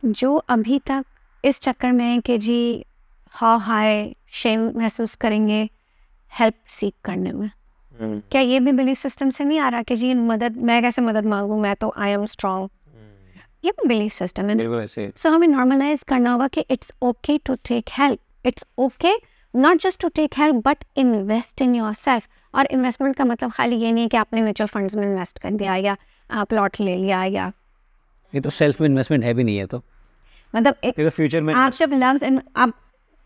जो अभी तक इस चक्कर में है कि जी हाय शेम महसूस करेंगे हेल्प सीख करने में। क्या ये भी बिलीफ सिस्टम से नहीं आ रहा कि जी मदद, मैं कैसे मदद मांगूं, मैं तो आई एम स्ट्रॉन्ग, ये भी बिलीफ सिस्टम है। सो हमें नॉर्मलाइज करना होगा कि it's okay to take help, it's okay not just to take help but invest in yourself. और इन्वेस्टमेंट का मतलब खाली ये नहीं है कि आपने म्यूचुअल फंड्स में इन्वेस्ट कर दिया या प्लॉट ले लिया, या ये तो सेल्फ इन्वेस्टमेंट है भी नहीं है, तो मतलब तो फ्यूचर में आप जब लव्स आप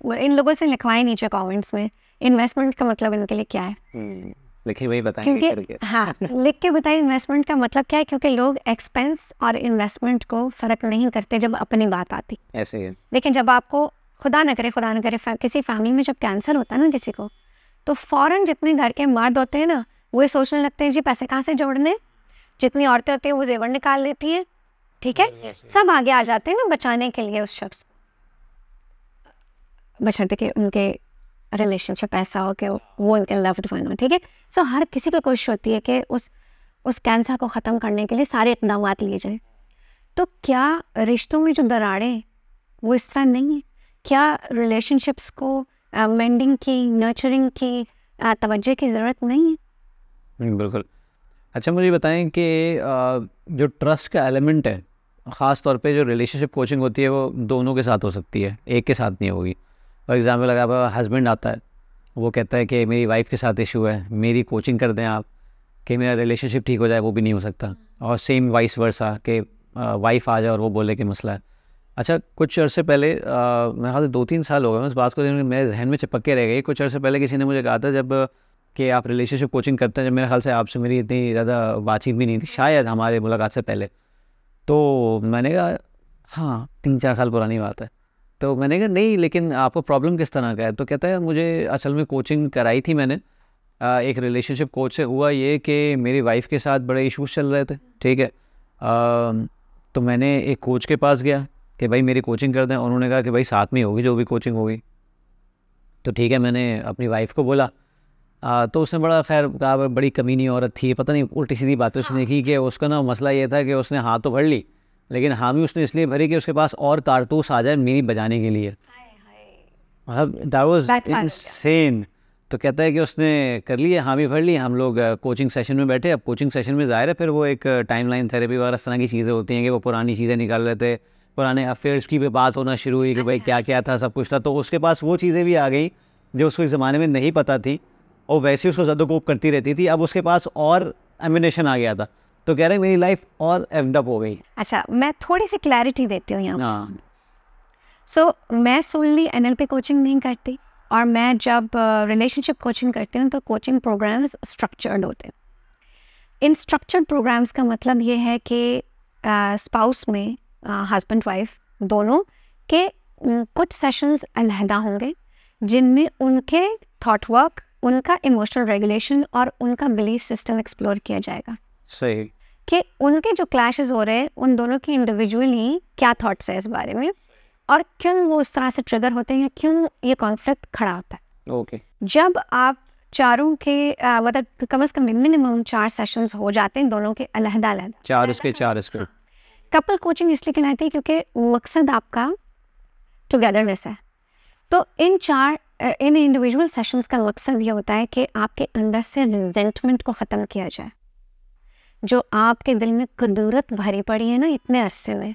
इन लोगों से लिखवाएं नीचे कमेंट्स में इन्वेस्टमेंट का मतलब इनके लिए क्या है, लिखिए वही बताएंगे करके। हाँ लिख के बताइए इन्वेस्टमेंट का मतलब क्या है, क्योंकि लोग एक्सपेंस और इन्वेस्टमेंट को फ़र्क नहीं करते जब अपनी बात आती। ऐसे ही लेकिन जब आपको खुदा न करे किसी फैमिली में जब कैंसर होता है ना किसी को, तो फ़ौरन जितने घर के मर्द होते हैं ना वो सोचने लगते हैं जी पैसे कहाँ से जोड़ने, जितनी औरतें होती हैं वो जेवर निकाल लेती हैं, ठीक है, सब आगे आ जाते हैं ना बचाने के लिए उस शख्स। बशर्ते कि उनके रिलेशनशिप ऐसा हो कि वो उनके लव्ड वन हो, ठीक है। सो हर किसी को कोशिश होती है कि उस कैंसर को ख़त्म करने के लिए सारे इकदाम लिए जाएं। तो क्या रिश्तों में जो दरारें वो इस तरह नहीं है? क्या रिलेशनशिप्स को मेंडिंग की, नर्चरिंग की, तवज्जो की ज़रूरत नहीं है? बिल्कुल। अच्छा मुझे बताएं कि जो ट्रस्ट का एलिमेंट है, ख़ास तौर पे जो रिलेशनशिप कोचिंग होती है वो दोनों के साथ हो सकती है, एक के साथ नहीं होगी। फॉर एग्ज़ाम्पल अगर आपका हस्बैंड आता है, वो कहता है कि मेरी वाइफ के साथ इशू है, मेरी कोचिंग कर दें आप कि मेरा रिलेशनशिप ठीक हो जाए, वो भी नहीं हो सकता। और सेम वाइस वर्सा कि वाइफ आ जाए और वो बोले कि मसला है। अच्छा कुछ अर्से पहले मेरे ख्याल से 2-3 साल हो गए इस बात को, मेरे जहन में चिपक के रह गई। कुछ अर्से पहले किसी ने मुझे कहा था जब कि आप रिलेशनशिप कोचिंग करते हैं, जब मेरे ख्याल से आपसे मेरी इतनी ज़्यादा बातचीत भी नहीं थी, शायद हमारे मुलाकात से पहले। तो मैंने कहा हाँ 3-4 साल पुरानी बात है। तो मैंने कहा नहीं, लेकिन आपको प्रॉब्लम किस तरह का है? तो कहता है मुझे असल में कोचिंग कराई थी मैंने एक रिलेशनशिप कोच से। हुआ ये कि मेरी वाइफ के साथ बड़े इश्यूज चल रहे थे, ठीक है। तो मैंने एक कोच के पास गया कि भाई मेरी कोचिंग कर दें, और उन्होंने कहा कि भाई साथ में होगी जो भी कोचिंग होगी। तो ठीक है, मैंने अपनी वाइफ को बोला। तो उसने बड़ा खैर कहा, बड़ी कमीनी औरत थी, पता नहीं उल्टी सीधी बातें उसने की कि उसका ना मसला ये था कि उसने हाँ तो भर ली, लेकिन हामी उसने इसलिए भरी कि उसके पास और कारतूस आ जाए मीनी बजाने के लिए। मतलब दैट वाज इनसेन। तो कहता है कि उसने कर लिया, हामी भर ली, हम लोग कोचिंग सेशन में बैठे। अब कोचिंग सेशन में ज़ाहिर है फिर वो एक टाइमलाइन थेरेपी वगैरह इस तरह की चीज़ें होती हैं कि वो पुरानी चीज़ें निकाल रहे थे, पुराने अफेयर्स की भी बात होना शुरू हुई कि भाई क्या क्या था, सब कुछ था। तो उसके पास वो चीज़ें भी आ गई जो उसको इस ज़माने में नहीं पता थी, और वैसे उसको ज़दोकोप करती रहती थी। अब उसके पास और एमिनेशन आ गया था, तो कह रहे मेरी लाइफ और एवड अप हो गई। अच्छा मैं थोड़ी सी क्लैरिटी देती हूँ यहाँ। सो मैं सोनली NLP कोचिंग नहीं करती, और मैं जब रिलेशनशिप कोचिंग करती हूँ तो कोचिंग प्रोग्राम्स स्ट्रक्चर्ड होते हैं। इन स्ट्रक्चर्ड प्रोग्राम्स का मतलब ये है कि स्पाउस में हस्बैंड वाइफ दोनों के कुछ सेशंस अलहदा होंगे जिनमें उनके थॉट वर्क, उनका इमोशनल रेगुलेशन और उनका बिलीफ सिस्टम एक्सप्लोर किया जाएगा। सही कि उनके जो क्लैशेस हो रहे हैं उन दोनों की इंडिविजुअली क्या थॉट्स है इस बारे में, और क्यों वो उस तरह से ट्रिगर होते हैं, या क्यों ये कॉन्फ्लिक्ट खड़ा होता है। ओके। जब आप चारों के मतलब कम से कम मिनिमम 4 सेशंस हो जाते हैं दोनों के अलहदा अलहदा। 4 इसके कपल कोचिंग इसलिए कहलाती है क्योंकि मकसद आपका टुगेदरनेस है। तो इन इंडिविजुअल सेशंस का मकसद ये होता है कि आपके अंदर से रिजेंटमेंट को ख़त्म किया जाए, जो आपके दिल में कदूरत भरी पड़ी है ना इतने अरसे में,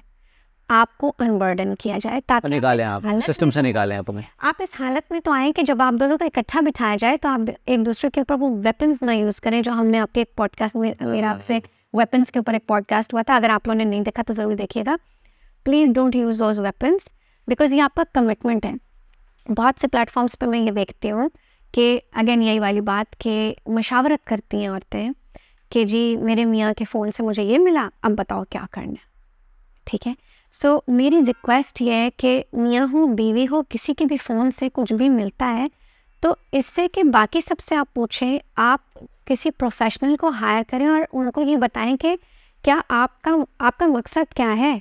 आपको अनबर्डन किया जाए, ताकि निकालें आप सिस्टम से निकालें आप इस हालत में तो आए कि जब आप दोनों को इकट्ठा बिठाया जाए तो आप एक दूसरे के ऊपर वो वेपन्स ना यूज़ करें, जो हमने आपके एक पॉडकास्ट में, मेरा आपसे वेपन्स के ऊपर एक पॉडकास्ट हुआ था, अगर आप लोगों ने नहीं देखा तो ज़रूर देखिएगा। Please don't use those weapons, because ये आपका कमिटमेंट है। बहुत से प्लेटफॉर्म्स पर मैं ये देखती हूँ कि अगेन यही वाली बात कि मशावरत करती हैं औरतें कि जी मेरे मियाँ के फ़ोन से मुझे ये मिला, अब बताओ क्या करना है। ठीक है, सो मेरी रिक्वेस्ट ये है कि मियाँ हो बीवी हो, किसी के भी फ़ोन से कुछ भी मिलता है तो इससे कि बाकी सबसे आप पूछें, आप किसी प्रोफेशनल को हायर करें और उनको ये बताएं कि क्या आपका मकसद क्या है।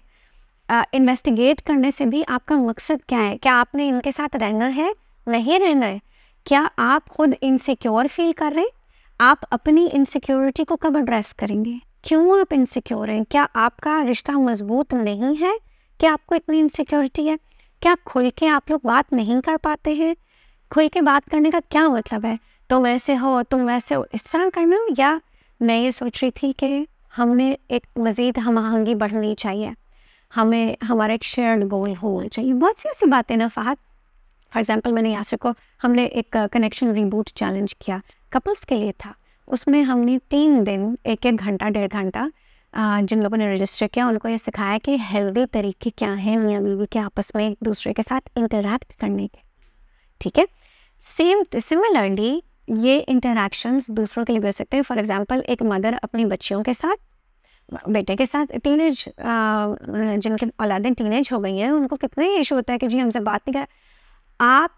इन्वेस्टिगेट करने से भी आपका मकसद क्या है, क्या आपने इनके साथ रहना है, नहीं रहना है, क्या आप खुद इनसिक्योर फील कर रहे हैं, आप अपनी इनसिक्योरिटी को कब एड्रेस करेंगे, क्यों आप इनसिक्योर हैं, क्या आपका रिश्ता मजबूत नहीं है, क्या आपको इतनी इनसिक्योरिटी है, क्या खुल के आप लोग बात नहीं कर पाते हैं। खुल के बात करने का क्या मतलब है, तुम ऐसे हो तुम वैसे हो, इस तरह करना। या मैं ये सोच रही थी कि हमें एक मज़ीद हम आहंगी बढ़नी चाहिए, हमें हमारा एक शेयर्ड गोल होना चाहिए। बहुत सी ऐसी बातें ना फ़हद, फॉर एग्जांपल मैंने यासिर को, हमने एक कनेक्शन रिबूट चैलेंज किया, कपल्स के लिए था। उसमें हमने 3 दिन 1-1 घंटा 1.5 घंटा जिन लोगों ने रजिस्टर किया उनको ये सिखाया कि हेल्दी तरीके क्या हैं मियाँ बीवी के आपस में एक दूसरे के साथ इंटरेक्ट करने के। ठीक है, सिमिलरली ये इंटरेक्शंस दूसरों के लिए भी हो सकते हैं। फॉर एग्जांपल एक मदर अपनी बच्चियों के साथ, बेटे के साथ, टीनेज जिनके औलादें टीनेज हो गई हैं उनको कितना ही इशू होता है कि जी हमसे बात नहीं कर, आप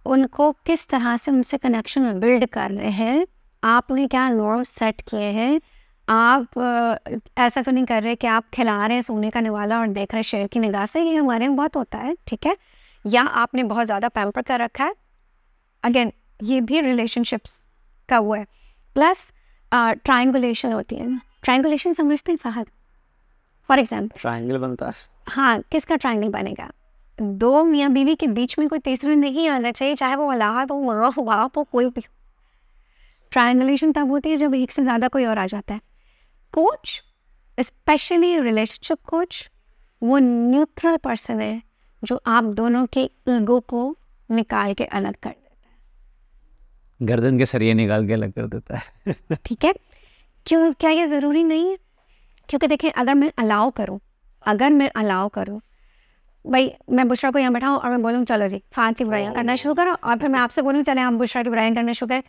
उनको किस तरह से उनसे कनेक्शन बिल्ड कर रहे हैं, आपने क्या नॉर्म सेट किए हैं। आप ऐसा तो नहीं कर रहे कि आप खिला रहे हैं सोने का निवाला और देख रहे शेर की निगाह से, ये हमारे में बहुत होता है। ठीक है, या आपने बहुत ज़्यादा पैम्पर कर रखा है, अगेन ये भी रिलेशनशिप्स का वो है। प्लस ट्रायंगुलेशन होती है। ट्रायंगुलेशन समझते हैं फहद? फॉर एग्जाम्पल ट्रायंगल बनता है। हाँ, किसका ट्रायंगल बनेगा? दो मियाँ बीवी के बीच में कोई तीसरा नहीं आना चाहिए, चाहे वो अल्लाह हो, माँ हो, बाप हो, कोई भी। ट्रायंगुलेशन तब होती है जब एक से ज़्यादा कोई और आ जाता है। कोच, स्पेशली रिलेशनशिप कोच, वो न्यूट्रल पर्सन है जो आप दोनों के ईगो को निकाल के अलग कर देता है, गर्दन के सरिये निकाल के अलग कर देता है। ठीक है? क्यों? क्या ये ज़रूरी नहीं है? क्योंकि देखें, अगर मैं अलाउ करूँ भाई, मैं बुशरा को यहाँ बैठाऊँ और मैं बोलूँ चलो जी फात की बुराइयाँ करना शुरू करो, और फिर मैं आपसे बोलूँ चले हम बुशरा की बुराइयाँ करना शुरू करें,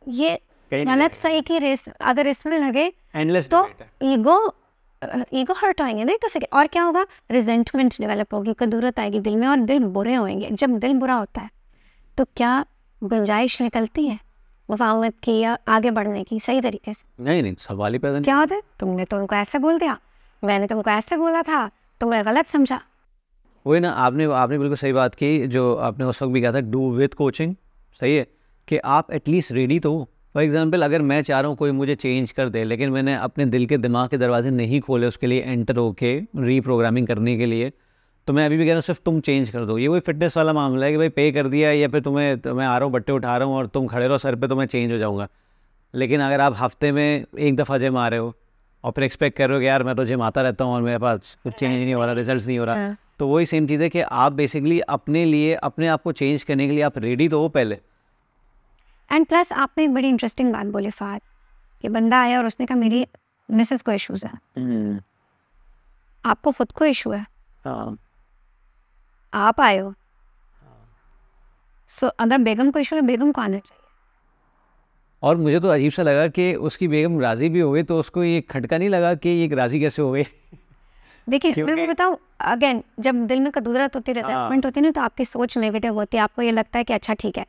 ये गलत सही की रेस अगर इसमें लगे तो ईगो हर्ट होएंगे नहीं तो सके, और क्या होगा? रिजेंटमेंट डेवलप होगी, कदूरत आएगी दिल में और दिल बुरे होंगे। जब दिल बुरा होता है तो क्या गुंजाइश निकलती है मुफाहमत की या आगे बढ़ने की सही तरीके से? नहीं, सवाल ही पैदा नहीं। क्या होता है? तुमने तो उनको ऐसे बोल दिया, मैंने तुमको ऐसे बोला था, तुमने गलत समझा। वही ना, आपने बिल्कुल सही बात की जो आपने उस वक्त भी कहा था, डू विद कोचिंग। सही है कि आप एटलीस्ट रेडी तो हो। फॉर एग्जांपल, अगर मैं चाह रहा हूँ कोई मुझे चेंज कर दे, लेकिन मैंने अपने दिल के दिमाग के दरवाजे नहीं खोले उसके लिए एंटर होके रीप्रोग्रामिंग करने के लिए, तो मैं अभी भी कह रहा हूँ सिर्फ तुम चेंज कर दो। ये वही फिटनेस वाला मामला है कि भाई पे कर दिया या फिर मैं आ रहा हूँ बट्टे उठा रहा हूँ और तुम खड़े रहो सर पे तो मैं चेंज हो जाऊँगा। लेकिन अगर आप हफ्ते में एक दफ़ा जिम आ रहे हो और फिर एक्सपेक्ट कर रहे हो कि यार मैं तो जिम आता रहता हूँ और मेरे पास कुछ चेंज नहीं हो रहा, रिजल्ट नहीं हो रहा, तो वही सेम चीज़ है कि आप बेसिकली अपने लिए अपने आप को चेंज करने के लिए आप रेडी तो हो पहले। एंड प्लस आपने एक बड़ी इंटरेस्टिंग बात बोली फात, कि बंदा आया और उसने कहा मेरी मिसेस को इश्यूज़ है। आपको खुद को इशू है, आप आए हो, सो अगर बेगम को इशू है, बेगम को आना चाहिए। और मुझे तो अजीब सा लगा कि उसकी बेगम राज़ी भी हो गई, तो उसको ये खटका नहीं लगा कि ये राज़ी कैसे हो गई? देखिए मैं बताऊँ, अगेन जब दिल में कदूरत होती है, रिजेंटमेंट होती है ना, तो आपकी सोच नेगेटिव होती है। आपको ये लगता है कि अच्छा ठीक है,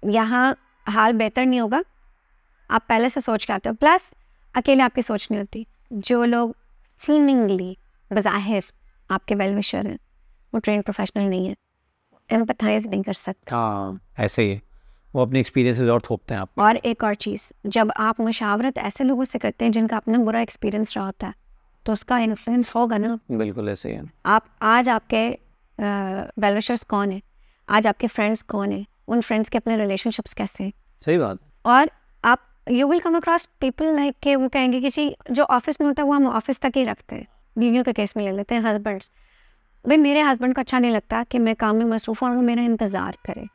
यहाँ हाल बेहतर नहीं होगा, आप पहले से सोच के आते हो। प्लस अकेले आपकी सोच नहीं होती, जो लोग सीमिंगली बज़ाहिर आपके वेल विशर हैं वो ट्रेन प्रोफेशनल नहीं है, एम्पथाइज नहीं कर सकते। हाँ, ऐसे ही वो अपने एक्सपीरियंसेस और थोपते हैं आप। और एक और चीज़, जब आप मुशावरत ऐसे लोगों से करते हैं जिनका अपना बुरा एक्सपीरियंस रहा होता है, तो उसका इन्फ्लुएंस होगा ना। बिल्कुल ऐसे ही है। आप आज आपके वेल विशर्स कौन है, आज आपके फ्रेंड्स कौन है, उन फ्रेंड्स के अपने रिलेशनशिप्स कैसे हैं। सही बात। और आप you will come across people like के वो कहेंगे कि जी जो ऑफिस में होता है वो हम ऑफिस तक ही रखते हैं। बीवियों के केस में ले लेते हैं, हस्बैंड्स, भाई मेरे हस्बैंड को अच्छा नहीं लगता कि मैं काम में मसरूफ़ हूँ और वो मेरा इंतज़ार करे।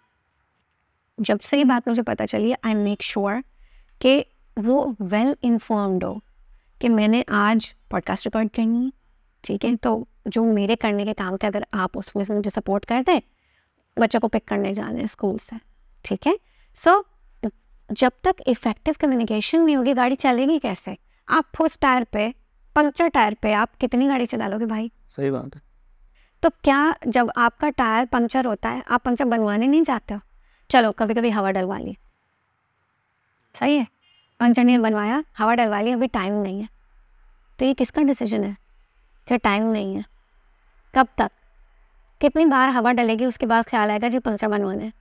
जब से ये बात मुझे पता चली, आई मेक श्योर कि वो वेल इन्फॉर्म्ड हो कि मैंने आज पॉडकास्ट रिकॉर्ड करनी है, ठीक है, तो जो मेरे करने के काम थे अगर आप उसमें से मुझे सपोर्ट कर दें, बच्चों को पिक करने जाना है स्कूल से, ठीक है। सो जब तक इफ़ेक्टिव कम्युनिकेशन नहीं होगी, गाड़ी चलेगी कैसे? आप फुस टायर पे, पंक्चर टायर पे आप कितनी गाड़ी चला लोगे भाई? सही बात है। तो क्या जब आपका टायर पंक्चर होता है आप पंक्चर बनवाने नहीं जाते हो? चलो कभी कभी हवा डलवा ली, सही है, पंक्चर नहीं बनवाया, हवा डलवा ली, अभी टाइम नहीं है, तो ये किसका डिसीजन है कि टाइम नहीं है? कब तक, कितनी बार हवा डलेगी उसके बाद ख्याल आएगा जी पंक्चर बनवाना है,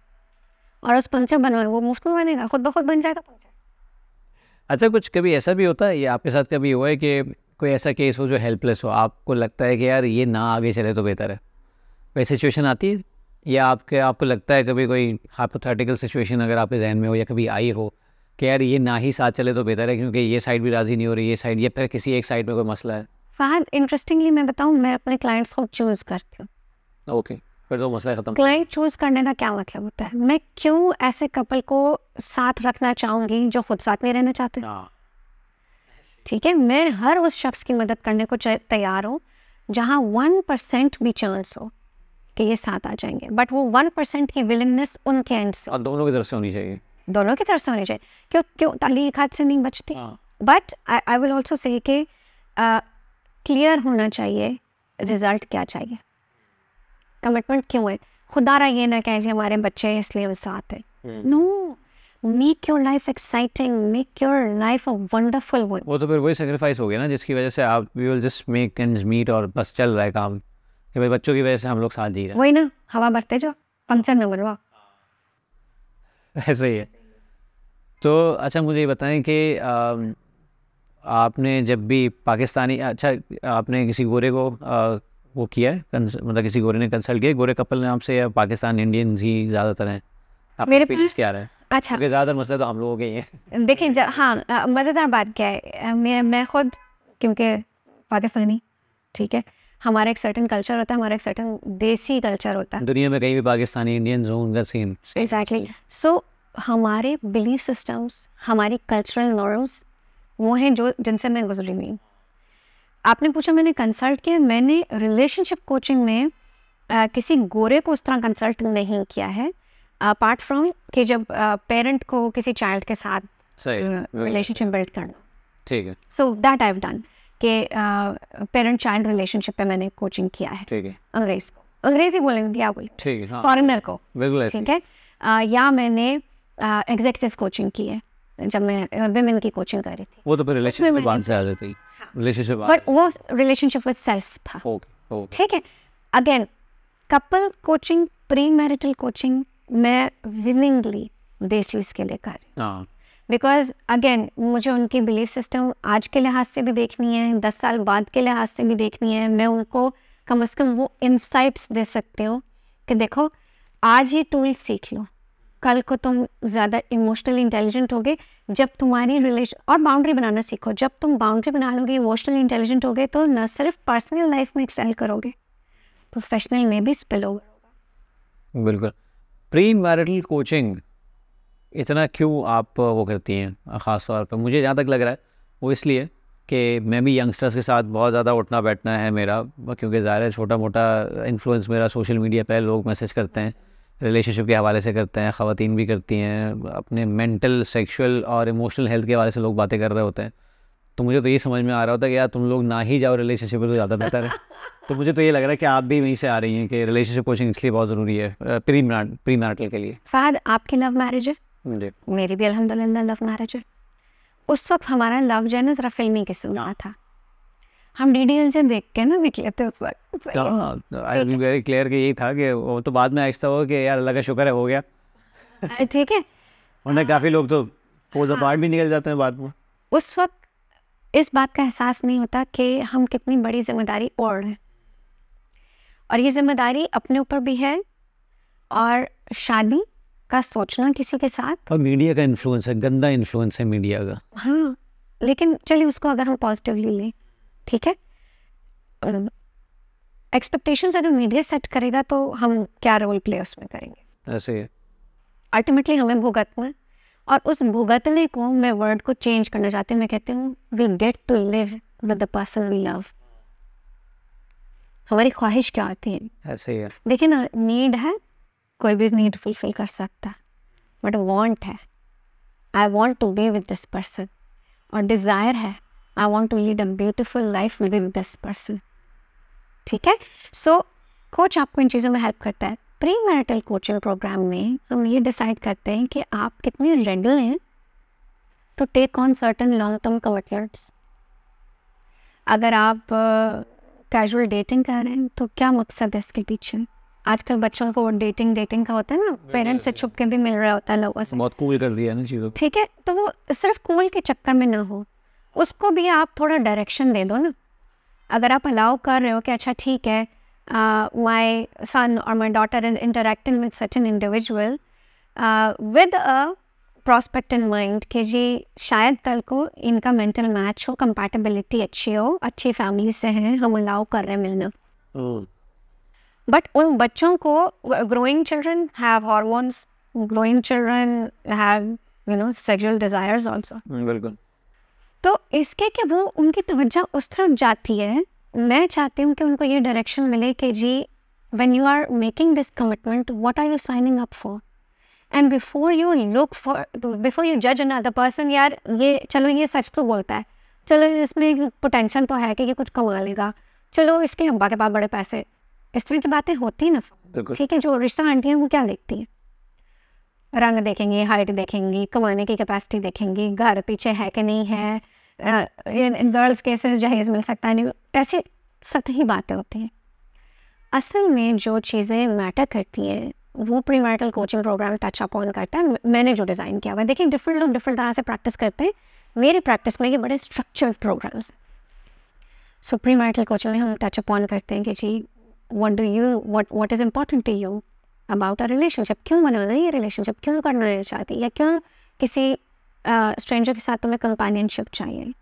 और उस पंक्चर बनवाने वो मुफ्त में बनेगा, खुद ब खुद बन जाएगा पंक्चर। अच्छा, कुछ कभी ऐसा भी होता है, ये आपके साथ कभी हुआ है कि कोई ऐसा केस हो जो हेल्पलेस हो, आपको लगता है कि यार ये ना आगे चले तो बेहतर है, वैसी सिचुएशन आती है? या आपको लगता है कभी कोई हाइपोथेटिकल सिचुएशन अगर आपके जहन में हो या कभी आई हो कि यार ये ना ही साथ चले तो बेहतर है क्योंकि ये साइड भी राज़ी नहीं हो रही, ये साइड, या फिर किसी एक साइड में कोई मसला है? फहद, इंटरेस्टिंगली मैं बताऊँ, मैं अपने क्लाइंट्स को चूज़ करती हूँ। ओके, फिर तो मसला ख़त्म। क्लाइंट चूज़ करने का क्या मतलब होता है? मैं क्यों ऐसे कपल को साथ रखना चाहूँगी जो खुद साथ नहीं रहना चाहते? ठीक है, मैं हर उस शख्स की मदद करने को तैयार हूँ जहाँ 1% भी चांस हो कि ये साथ आ जाएंगे, बट वो 1% की विलिंगनेस उनके एंड से, और दोनों की तरफ से होनी चाहिए, दोनों की तरफ से होनी चाहिए। क्यों ताली एक हाथ से नहीं बचती। But I will also say कि क्लियर होना चाहिए रिजल्ट क्या चाहिए, कमिटमेंट क्यों है। खुदारा ये ना कहे जी हमारे बच्चे हैं इसलिए हम साथ हैं, no, make your life exciting, make your life a wonderful one. वो तो फिर वही सेक्रीफाइस हो गया ना जिसकी वजह से आप we will just make ends meet और बस चल रहा है काम, कि भाई बच्चों की वजह से हम लोग साथ जी रहे हैं। वही ना, हवा भरते जो पंक्चर न बनवा। ऐसे ही है। तो अच्छा मुझे ये बताएं कि आपने जब भी पाकिस्तानी, अच्छा आपने किसी गोरे को वो किया है, मतलब किसी गोरे ने कंसल्ट किया, गोरे कपल ने आपसे, या पाकिस्तान इंडियंस ही ज़्यादातर हैं? मेरे पास क्या रहा है? अच्छा, क्योंकि ज़्यादातर मसले तो हम लोगों के ही हैं। देखिए हाँ, मज़ेदार बात क्या है, मैं खुद क्योंकि पाकिस्तानी, ठीक है, हमारा एक सर्टन कल्चर होता है, हमारा एक सर्टन देसी कल्चर होता है। दुनिया में कहीं भी पाकिस्तानी इंडियंस हों, उनका सेम। एग्जैक्टली। सो हमारे बिलीफ सिस्टम्स, हमारी कल्चरल नॉर्म्स वो हैं जो जिनसे मैं गुजरी हुई हूँ। आपने पूछा मैंने कंसल्ट किया, मैंने रिलेशनशिप कोचिंग में किसी गोरे को उस तरह कंसल्ट नहीं किया है, अपार्ट फ्रॉम कि जब पेरेंट को किसी चाइल्ड के साथ रिलेशनशिप बिल्ड करना। ठीक है। So that I have done कि पेरेंट चाइल्ड रिलेशनशिप पे मैंने कोचिंग किया है। ठीक है। अंग्रेज को, अंग्रेजी बोलेंगे क्या बोले, ठीक है, हाँ, फॉरेनर को, बिल्कुल, ठीक है। या मैंने एग्जीक्यूटिव कोचिंग की है जब मैं विमेन की कोचिंग कर रही थी। वो तो फिर रिलेशनशिप के बाद से आ जाती है, रिलेशनशिप, बट वो रिलेशनशिप विद सेल्फ था। ओके, ठीक है। Again couple coaching, pre marital coaching मैं विलिंगली देसी के लिए कर रही हूँ, हाँ, बिकॉज अगेन मुझे उनकी बिलीफ सिस्टम आज के लिहाज से भी देखनी है, 10 साल बाद के लिहाज से भी देखनी है। मैं उनको कम से कम वो इंसाइट्स दे सकती हूँ कि देखो आज ये टूल सीख लो, कल को तुम ज़्यादा इमोशनली इंटेलिजेंट होगे जब तुम्हारी रिलेशन, और बाउंड्री बनाना सीखो। जब तुम बाउंड्री बना लोगे, इमोशनली इंटेलिजेंट होगे, तो न सिर्फ पर्सनल लाइफ में एक्सेल करोगे, प्रोफेशनल में भी स्पिल ओवर होगा। बिल्कुल। प्री मैरिटल कोचिंग इतना क्यों आप वो करती हैं ख़ास तौर पर? मुझे जहाँ तक लग रहा है वो इसलिए कि मैं भी यंगस्टर्स के साथ बहुत ज़्यादा उठना बैठना है मेरा, क्योंकि ज़ाहिर है छोटा मोटा इन्फ्लुएंस मेरा सोशल मीडिया पे, लोग मैसेज करते हैं, रिलेशनशिप के हवाले से करते हैं, ख़वातीन भी करती हैं, अपने मेंटल, सेक्सुअल और इमोशनल हेल्थ के हवाले से लोग बातें कर रहे होते हैं। तो मुझे तो ये समझ में आ रहा होता है कि यार तुम लोग ना ही जाओ रिलेशनशिप में तो ज़्यादा बेहतर है। तो मुझे तो ये लग रहा है कि आप भी वहीं से आ रही हैं कि रिलेशनशिप कोचिंग इसलिए बहुत ज़रूरी है प्री मैरिटल के लिए। फहद, आपकी लव मैरिज है? जी, मेरी भी अल्हम्दुलिल्लाह लव मैरिज है। उस वक्त हमारा लव जो है ना ज़रा फिल्मी किस्म का था, हम DDLJ देख के ना निकले थे उस वक्त। आई बी वेरी क्लियर कि यही था कि वो तो बाद में आहिस्ता हुआ कि यार अल्लाह का शुक्र है हो गया, ठीक है। वरना काफ़ी लोग तो पोज अपार्ट भी निकल जाते हैं बाद में। उस वक्त इस बात का एहसास नहीं होता कि हम कितनी बड़ी जिम्मेदारी ओढ़ रहे हैं, और ये जिम्मेदारी अपने ऊपर भी है, और शादी का सोचना किसी के साथ, और मीडिया का इन्फ्लुएंस है, गंदा इन्फ्लुएंस है मीडिया का। हाँ, लेकिन चलिए उसको अगर हम पॉजिटिवली लें, ठीक है। एक्सपेक्टेशंस अगर मीडिया सेट करेगा तो हम क्या रोल प्ले उसमें करेंगे? ऐसे ही अल्टीमेटली हमें भुगतना, और उस भुगतने को मैं वर्ड को चेंज करना चाहती हूँ। मैं कहती हूँ we get to live with the person we love. हमारी ख्वाहिश क्या होती है? ऐसे ही है। देखिए ना, नीड है, कोई भी नीड फुलफिल कर सकता है, बट वांट है, I want to be with this person, और डिज़ायर है, I want to lead a beautiful life with this person. ठीक है। सो कोच आपको इन चीज़ों में हेल्प करता है। प्री मैरिटल कोचिंग प्रोग्राम में हम ये डिसाइड करते हैं कि आप कितने रेडी हैं to take on certain long term commitments. अगर आप कैजुअल डेटिंग कर रहे हैं तो क्या मकसद है इसके पीछे? आजकल बच्चों को डेटिंग का होता है ना, पेरेंट्स से छुप के भी मिल रहा होता है लोगों से, बहुत कूल कर दिया ना चीज़ों। ठीक है। तो वो सिर्फ कूल के चक्कर में ना हो, उसको भी आप थोड़ा डायरेक्शन दे दो ना। अगर आप अलाउ कर रहे हो कि अच्छा ठीक है, माई सन और my daughter is interacting with such an individual with a prospect in mind कि जी शायद कल को इनका मेंटल मैच हो, कंपैटिबिलिटी अच्छी हो, अच्छी फैमिली से हैं, हम अलाउ कर रहे हैं मिलना। बट उन बच्चों को, growing children have hormones, growing children have sexual desires also. बिल्कुल। तो इसके कि वो उनकी तवज्जो उस तरफ जाती है। मैं चाहती हूँ कि उनको ये डायरेक्शन मिले कि जी when you are making this commitment, what are you signing up for, and before you जज अनदर पर्सन, यार ये चलो ये सच तो बोलता है, चलो इसमें पोटेंशियल तो है कि ये कुछ कमा लेगा, चलो इसके अब्बा के पास बड़े पैसे, इस तरह की बातें होती ना, ठीक है। जो रिश्ता आंटी है वो क्या देखती है? रंग देखेंगी, हाइट देखेंगी, कमाने की कैपेसिटी देखेंगी, घर पीछे है कि नहीं है, गर्ल्स केसेस जहेज मिल सकता है नहीं, ऐसी सतही बातें होती हैं। असल में जो चीज़ें मैटर करती हैं वो pre marital coaching programme touch up on करता है, मैंने जो डिज़ाइन किया हुआ है। देखिए डिफरेंट लोग डिफरेंट तरह से प्रैक्टिस करते हैं, मेरी प्रैक्टिस में ये बड़े स्ट्रक्चर्ड प्रोग्राम्स हैं। सो प्री मैरिटल कोचिंग में हम टच अप ऑन करते हैं कि जी what is important to you about a relationship, क्यों बनाना है ये रिलेशनशिप, क्यों करना है चाहती, या क्यों किसी स्ट्रेंजर के साथ तुम्हें कंपेनियनशिप चाहिए,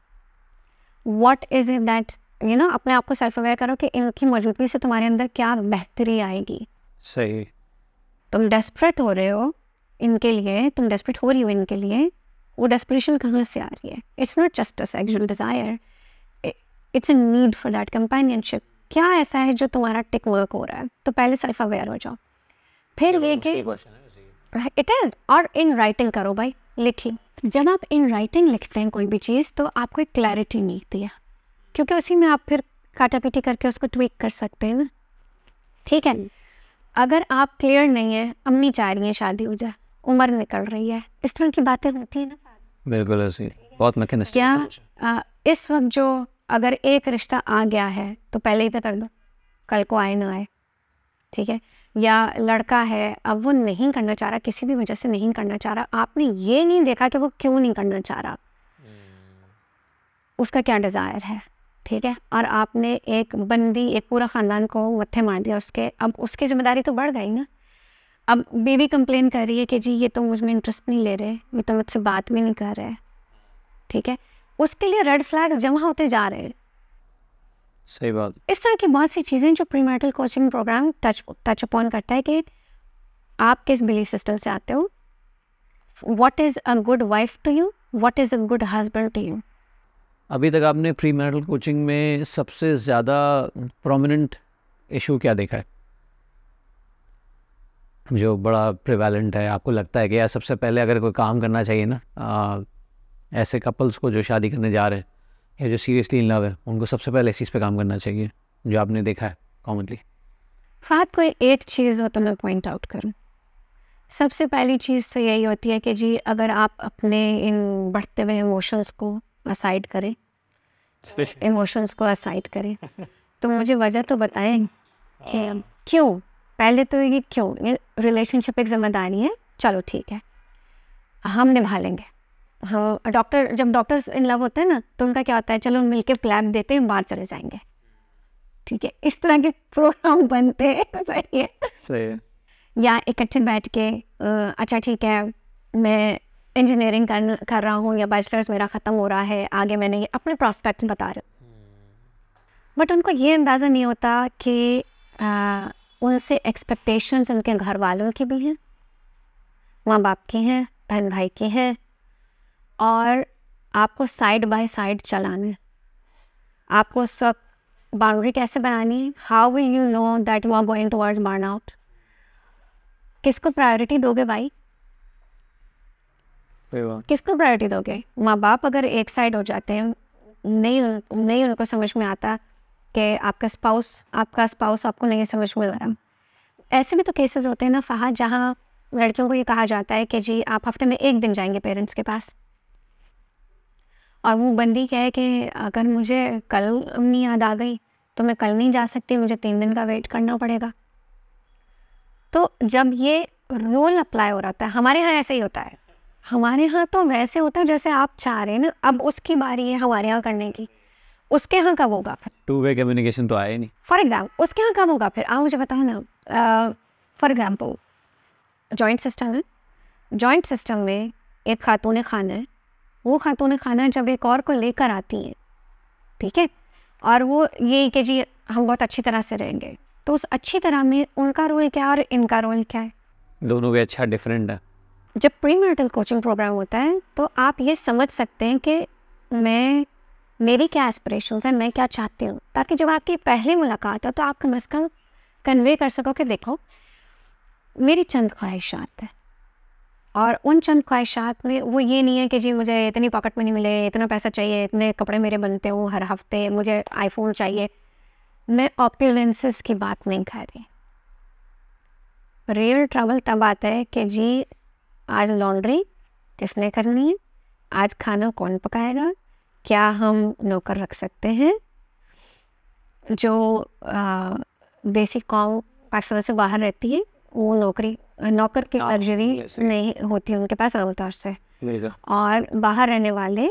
what is it that you know, अपने आप को सेल्फ अवेयर करो कि इनकी मौजूदगी से तुम्हारे अंदर क्या बेहतरी आएगी। सही। तुम डेस्परेट हो रहे हो इनके लिए, तुम डेस्परेट हो रही हो इनके लिए, वो डेस्परेशन कहाँ से आ रही है? It's not just a sexual desire, it's a need for that companionship. क्या ऐसा है जो तुम्हारा टिक वर्क हो रहा है? तो पहले सेल्फ अवेयर हो जाओ, फिर ये कि इट इज़, और इन राइटिंग करो भाई, लिखिए। जब आप इन राइटिंग लिखते हैं कोई भी चीज़ तो आपको एक क्लैरिटी मिलती है, क्योंकि उसी में आप फिर काटा पीटी करके उसको ट्वीक कर सकते हैं ना, ठीक है। अगर आप क्लियर नहीं है, अम्मी चाह रही हैं शादी हो जाए, उम्र निकल रही है, इस तरह की बातें होती हैं ना, बिल्कुल ऐसी, बहुत मैकेनिस्टिक। क्या इस वक्त जो अगर एक रिश्ता आ गया है तो पहले ही पे कर दो, कल को आए ना आए, ठीक है। या लड़का है, अब वो नहीं करना चाह रहा, किसी भी वजह से नहीं करना चाह रहा, आपने ये नहीं देखा कि वो क्यों नहीं करना चाह रहा, उसका क्या डिज़ायर है, ठीक है। और आपने एक बंदी, एक पूरा ख़ानदान को मत्थे मार दिया उसके, अब उसकी जिम्मेदारी तो बढ़ गई ना। अब बीवी कंप्लेन कर रही है कि जी ये तो मुझ में इंटरेस्ट नहीं ले रहे, ये तो मुझसे बात भी नहीं कर रहे, ठीक है। उसके लिए रेड फ्लैग्स जमा होते जा रहे हैं। सही बात। इस तरह की बहुत सी चीज़ें जो प्रीमैरिटल कोचिंग प्रोग्राम टच अपॉन करता है कि आप किस बिलीफ सिस्टम से आते हो, what is a good wife to you, what is a good husband to you. अभी तक आपने प्री मैरिटल कोचिंग में सबसे ज़्यादा प्रोमिनेंट इशू क्या देखा है, जो बड़ा प्रिवेलेंट है, आपको लगता है कि यार सबसे पहले अगर कोई काम करना चाहिए ना, ऐसे कपल्स को जो शादी करने जा रहे हैं या जो सीरियसली इन लव है, उनको सबसे पहले इस चीज़ पे काम करना चाहिए, जो आपने देखा है कॉमनली? फात कोई एक चीज़ हो तो मैं पॉइंट आउट करूं, सबसे पहली चीज़ तो यही होती है कि जी अगर आप अपने इन बढ़ते हुए इमोशंस को असाइड करें, तो मुझे वजह तो बताएं कि क्यों, पहले तो ये क्यों, ये रिलेशनशिप एक जिम्मेदारी है, चलो ठीक है हम निभा लेंगे। हाँ, जब डॉक्टर्स इन लव होते हैं ना तो उनका क्या होता है, चलो मिलके प्लान देते हैं, बाहर चले जाएंगे, ठीक है। इस तरह के प्रोग्राम बनते हैं, सही है। या इकट्ठे बैठ के अच्छा ठीक है मैं इंजीनियरिंग कर रहा हूँ या बैचलर्स मेरा ख़त्म हो रहा है, आगे मैंने ये अपने प्रॉस्पेक्ट्स बता रहे, बट उनको ये अंदाज़ा नहीं होता कि उनसे एक्सपेक्टेशंस उनके घर वालों की भी हैं, माँ बाप की हैं, बहन भाई की हैं, और आपको साइड बाय साइड चलाना है। आपको सब बाउंड्री कैसे बनानी है, how will you know that you are going towards burn out, किसको प्रायोरिटी दोगे भाई, किसको प्रायोरिटी दोगे? माँ बाप अगर एक साइड हो जाते हैं, नहीं उनको समझ में आता कि आपका स्पाउस आपको नहीं समझ में आ रहा। ऐसे भी तो केसेस होते हैं ना फहद, जहाँ लड़कियों को ये कहा जाता है कि जी आप हफ्ते में एक दिन जाएंगे पेरेंट्स के पास, और वो बंदी कहे कि अगर मुझे कल अम्मी याद आ गई तो मैं कल नहीं जा सकती, मुझे 3 दिन का वेट करना पड़ेगा। तो जब ये रोल अप्लाई हो रहा है, हमारे यहाँ ऐसे ही होता है, हमारे यहाँ तो वैसे होता है जैसे आप चाह रहे हैं ना, अब उसकी बारी है हमारे यहाँ करने की, उसके यहाँ कब होगा फिर? 2 वे कम्युनिकेशन तो आया नहीं। फॉर एग्जाम्पल उसके यहाँ कब होगा फिर? आप मुझे बताओ ना। फॉर एग्जाम्पल जॉइंट सिस्टम है, जॉइंट सिस्टम में एक खातून खाना है, वो खातून खाना जब एक और को लेकर आती है, ठीक है, और वो ये कि जी हम बहुत अच्छी तरह से रहेंगे, तो उस अच्छी तरह में उनका रोल क्या है और इनका रोल क्या है, दोनों के अच्छा डिफरेंट है। जब प्रीमैरिटल कोचिंग प्रोग्राम होता है तो आप ये समझ सकते हैं कि मेरी क्या एस्पिरेशंस हैं, मैं क्या चाहती हूँ, ताकि जब आपकी पहली मुलाकात हो तो आप कम से कम कन्वे कर सको कि देखो मेरी चंद ख्वाहिशात है, और उन चंद ख्वाहिशात में वो ये नहीं है कि जी मुझे इतनी पॉकेट मनी मिले, इतना पैसा चाहिए, इतने कपड़े मेरे बनते हो हर हफ्ते, मुझे आईफोन चाहिए। मैं ऑपुलेंसेस की बात नहीं कर रही। रियल ट्रबल तब आता है कि जी आज लॉन्ड्री किसने करनी है, आज खाना कौन पकाएगा, क्या हम नौकर रख सकते हैं जो देसी कॉम पाकिस्तान से बाहर रहती है, वो नौकर की लग्जरी नहीं होती उनके पास आमतौर से, और बाहर रहने वाले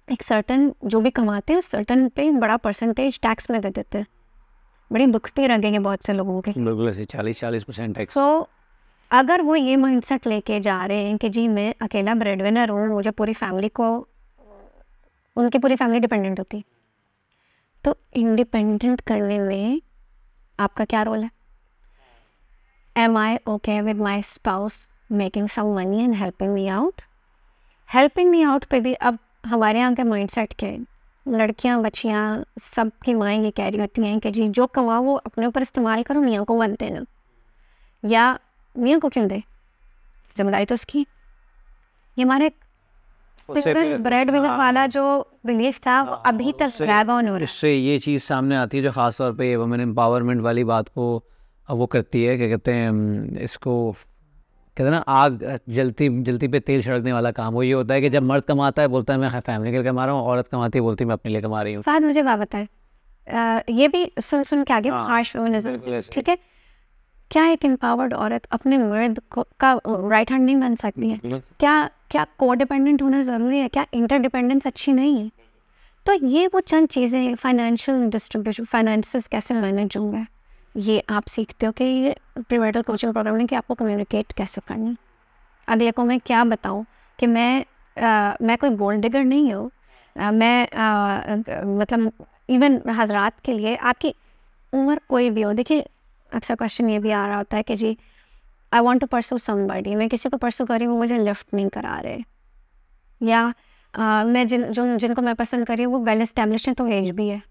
एक सर्टन जो भी कमाते हैं सर्टन पे बड़ा परसेंटेज टैक्स में दे देते हैं। बड़ी दुखती लगेंगे बहुत से लोगों के, 40% टैक्स। सो अगर वो ये माइंडसेट लेके जा रहे हैं कि जी मैं अकेला ब्रेडविनर हूँ, मुझे पूरी फैमिली को, उनकी पूरी फैमिली डिपेंडेंट होती, तो इंडिपेंडेंट करने में आपका क्या रोल है? Am I okay with my spouse making some money and helping me out? Helping me out पे भी अब हमारे यहाँ के माइंडसेट के लड़कियाँ बच्चियाँ सबकी माएँ ये कह रही होती हैं कि जी जो कमाओ वो अपने ऊपर इस्तेमाल करो, मियाँ को मत देना, या मियाँ को क्यों दे, जिम्मेदारी तो उसकी। ये हमारे सिंगल ब्रेड विनर वाला जो बिलीफ था वो अभी तक ड्रैग ऑन हो रहा है। इससे ये चीज़ सामने आती है जो ख़ास तौर पे वुमेन एम्पावरमेंट वाली बात को वो करती है, क्या कहते हैं इसको, कहते हैं ना आग जलती पे तेल छिड़कने वाला काम। वो ये होता है कि जब मर्द कमाता है बोलता है मैं फैमिली के लिए कमा रहा हूँ, औरत कमाती है बोलती है मैं अपने लिए कमा रही हूँ। फाद मुझे बात बताए, ये भी सुन के आगे हार्श फेमिनिज्म, ठीक है, क्या एक एम्पावर्ड औरत अपने मर्द का राइट हैंड नहीं बन सकती है? क्या को डिपेंडेंट होना ज़रूरी है? क्या इंटरडिपेंडेंस अच्छी नहीं है? तो ये वो चंद चीज़ें, फाइनेंशियल डिस्ट्रीब्यूशन, फाइनेंसेस कैसे मैनेज होंगे, ये आप सीखते हो कि ये प्रीमेरिटल कोचिंग प्रोग्राम में कि आपको कम्युनिकेट कैसे करना है। अगले को मैं क्या बताऊँ कि मैं कोई गोल्ड डिगर नहीं हूँ, मतलब इवन हजरात के लिए आपकी उम्र कोई भी हो, देखिए अक्सर क्वेश्चन ये भी आ रहा होता है कि जी I want to pursue somebody, मैं किसी को परसू कर रही हूँ, मुझे लिफ्ट नहीं करा रहे, या मैं जिनको मैं पसंद कर रही हूँ वो वेल एस्टेब्लिश है तो एज भी है,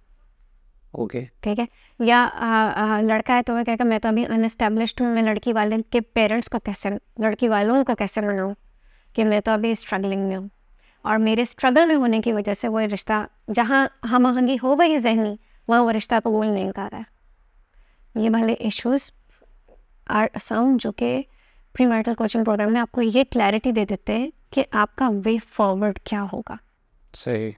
ओके ठीक है, या लड़का है तो वह कहेगा मैं तो अभी अनएस्टेब्लिश्ड हूँ, मैं लड़की वाले के पेरेंट्स को कैसे, लड़की वालों को कैसे मनाऊँ कि मैं तो अभी स्ट्रगलिंग में हूँ, और मेरे स्ट्रगल में होने की वजह से वो रिश्ता जहाँ हम आहंगी हो गई जहनी वहाँ वो रिश्ता कबूल नहीं कर रहा है। ये वाले इश्यूज़ आर सम जो कि प्रीमैरिटल कोचिंग प्रोग्राम में आपको ये क्लैरिटी दे देते हैं कि आपका वे फॉरवर्ड क्या होगा, सही,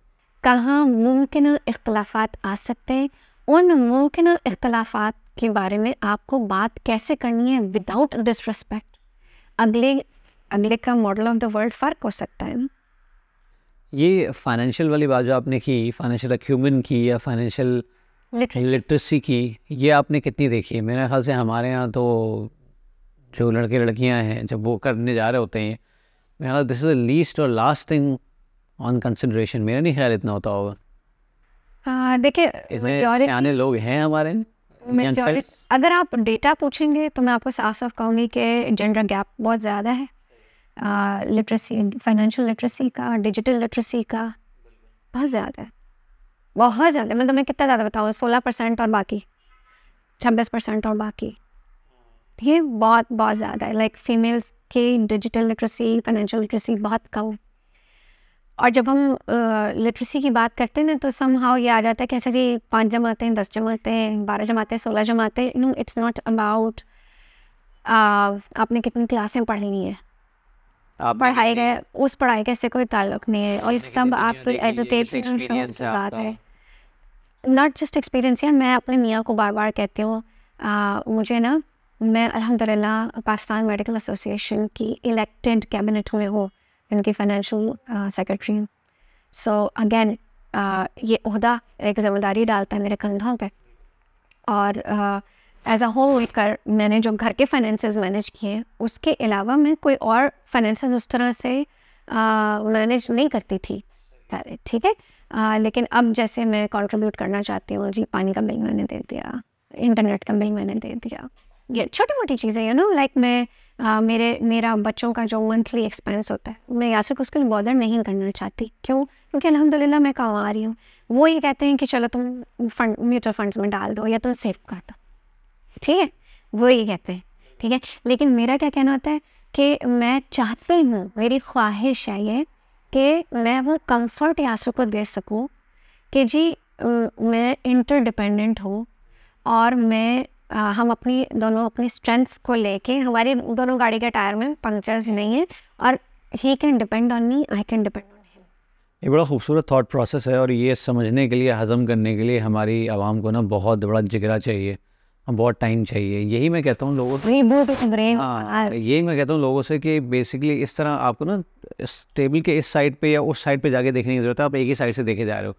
कहाँ मुमकिन इख्तलाफात आ सकते हैं, उन मुमकिन इख्तलाफात के बारे में आपको बात कैसे करनी है विदाउट डिसरिस्पेक्ट। अगले का मॉडल ऑफ द वर्ल्ड फ़र्क हो सकता है ना। ये फाइनेंशियल वाली बात जो आपने की, फाइनेंशियल अक्यूमेंट की या फाइनेंशियल लिटरेसी की, ये आपने कितनी देखी है? मेरे ख्याल से हमारे यहाँ तो जो लड़के लड़कियाँ हैं जब वो करने जा रहे होते हैं, मेरे ख्याल दिस इज़ द लीस्ट और लास्ट थिंग ऑन कंसिडरेशन। मेरा नहीं ख्याल इतना होता होगा। देखिए सियाने लोग हैं हमारे मेजॉरिटी, अगर आप डेटा पूछेंगे तो मैं आपको साफ साफ कहूँगी कि जेंडर गैप बहुत ज़्यादा है, लिटरेसी, फाइनेंशियल लिटरेसी का, डिजिटल लिटरेसी का बहुत ज़्यादा है, बहुत ज़्यादा। मैं तुम्हें कितना ज़्यादा बताऊँ, 16% और बाकी 26% और बाकी, ये बहुत बहुत ज़्यादा है। लाइक फीमेल्स की डिजिटल लिटरेसी, फाइनेंशियल लिटरेसी बहुत कम। और जब हम लिटरेसी की बात करते हैं ना तो समहाउ ये आ जाता है कि ऐसा जी 5 जमातें, 10 जमातें, 12 जमातें, 16 जमातें, नो इट्स नॉट अबाउट आपने कितनी क्लासें पढ़ ली हैं, पढ़ाई गए उस पढ़ाई के से कोई ताल्लुक़ नहीं है, और इस सब आपको एजुकेशन बात है, नॉट जस्ट एक्सपीरियंस। यार मैं अपने मियाँ को बार बार कहती हूँ, मुझे ना, मैं अल्हम्दुलिल्लाह पाकिस्तान मेडिकल एसोसिएशन की इलेक्टेड कैबिनेट में हूँ, इनकी फाइनेंशियल सेक्रेटरी हूँ। सो अगेन ये ओहदा एक ज़िम्मेदारी डालता है मेरे कंधों पे, और एज अ होल कर मैंने जो घर के फाइनेंसेस मैनेज किए उसके अलावा मैं कोई और फाइनेंसेस उस तरह से मैनेज नहीं करती थी पहले, ठीक है। लेकिन अब जैसे मैं कंट्रीब्यूट करना चाहती हूँ, जी पानी का बिल मैंने दे दिया, इंटरनेट का बिल मैंने दे दिया, ये छोटी मोटी चीज़ें, यू नो, लाइक मैं मेरा बच्चों का जो मंथली एक्सपेंस होता है मैं यहाँ से उसके लिए बॉदर नहीं करना चाहती। क्यों? क्योंकि अल्हम्दुलिल्लाह मैं कमा रही हूँ। वो ये कहते हैं कि चलो तुम म्यूचुअल फंड्स में डाल दो या तुम सेव कर दो, ठीक है, वो ये कहते हैं, ठीक है। लेकिन मेरा क्या कहना होता है कि मैं चाहती हूँ, मेरी ख्वाहिश है ये कि मैं वो कंफर्ट यासर को दे सकूँ कि जी मैं इंटरडिपेंडेंट हूँ, और मैं हम अपनी स्ट्रेंथ्स को लेके, हमारी दोनों गाड़ी के टायर में पंक्चर्स नहीं है, और he can depend on me, I can depend on him. ये बड़ा खूबसूरत थॉट प्रोसेस है, और ये समझने के लिए, हज़म करने के लिए हमारी आवाम को ना बहुत बड़ा जिगरा चाहिए। बहुत टाइम चाहिए। यही मैं कहता हूँ लोगों हाँ, यही मैं कहता हूँ लोगों से कि बेसिकली इस तरह आपको ना इस टेबल के इस साइड पे या उस साइड पे जाके देखने की ज़रूरत है। आप एक ही साइड से देखे जा रहे हो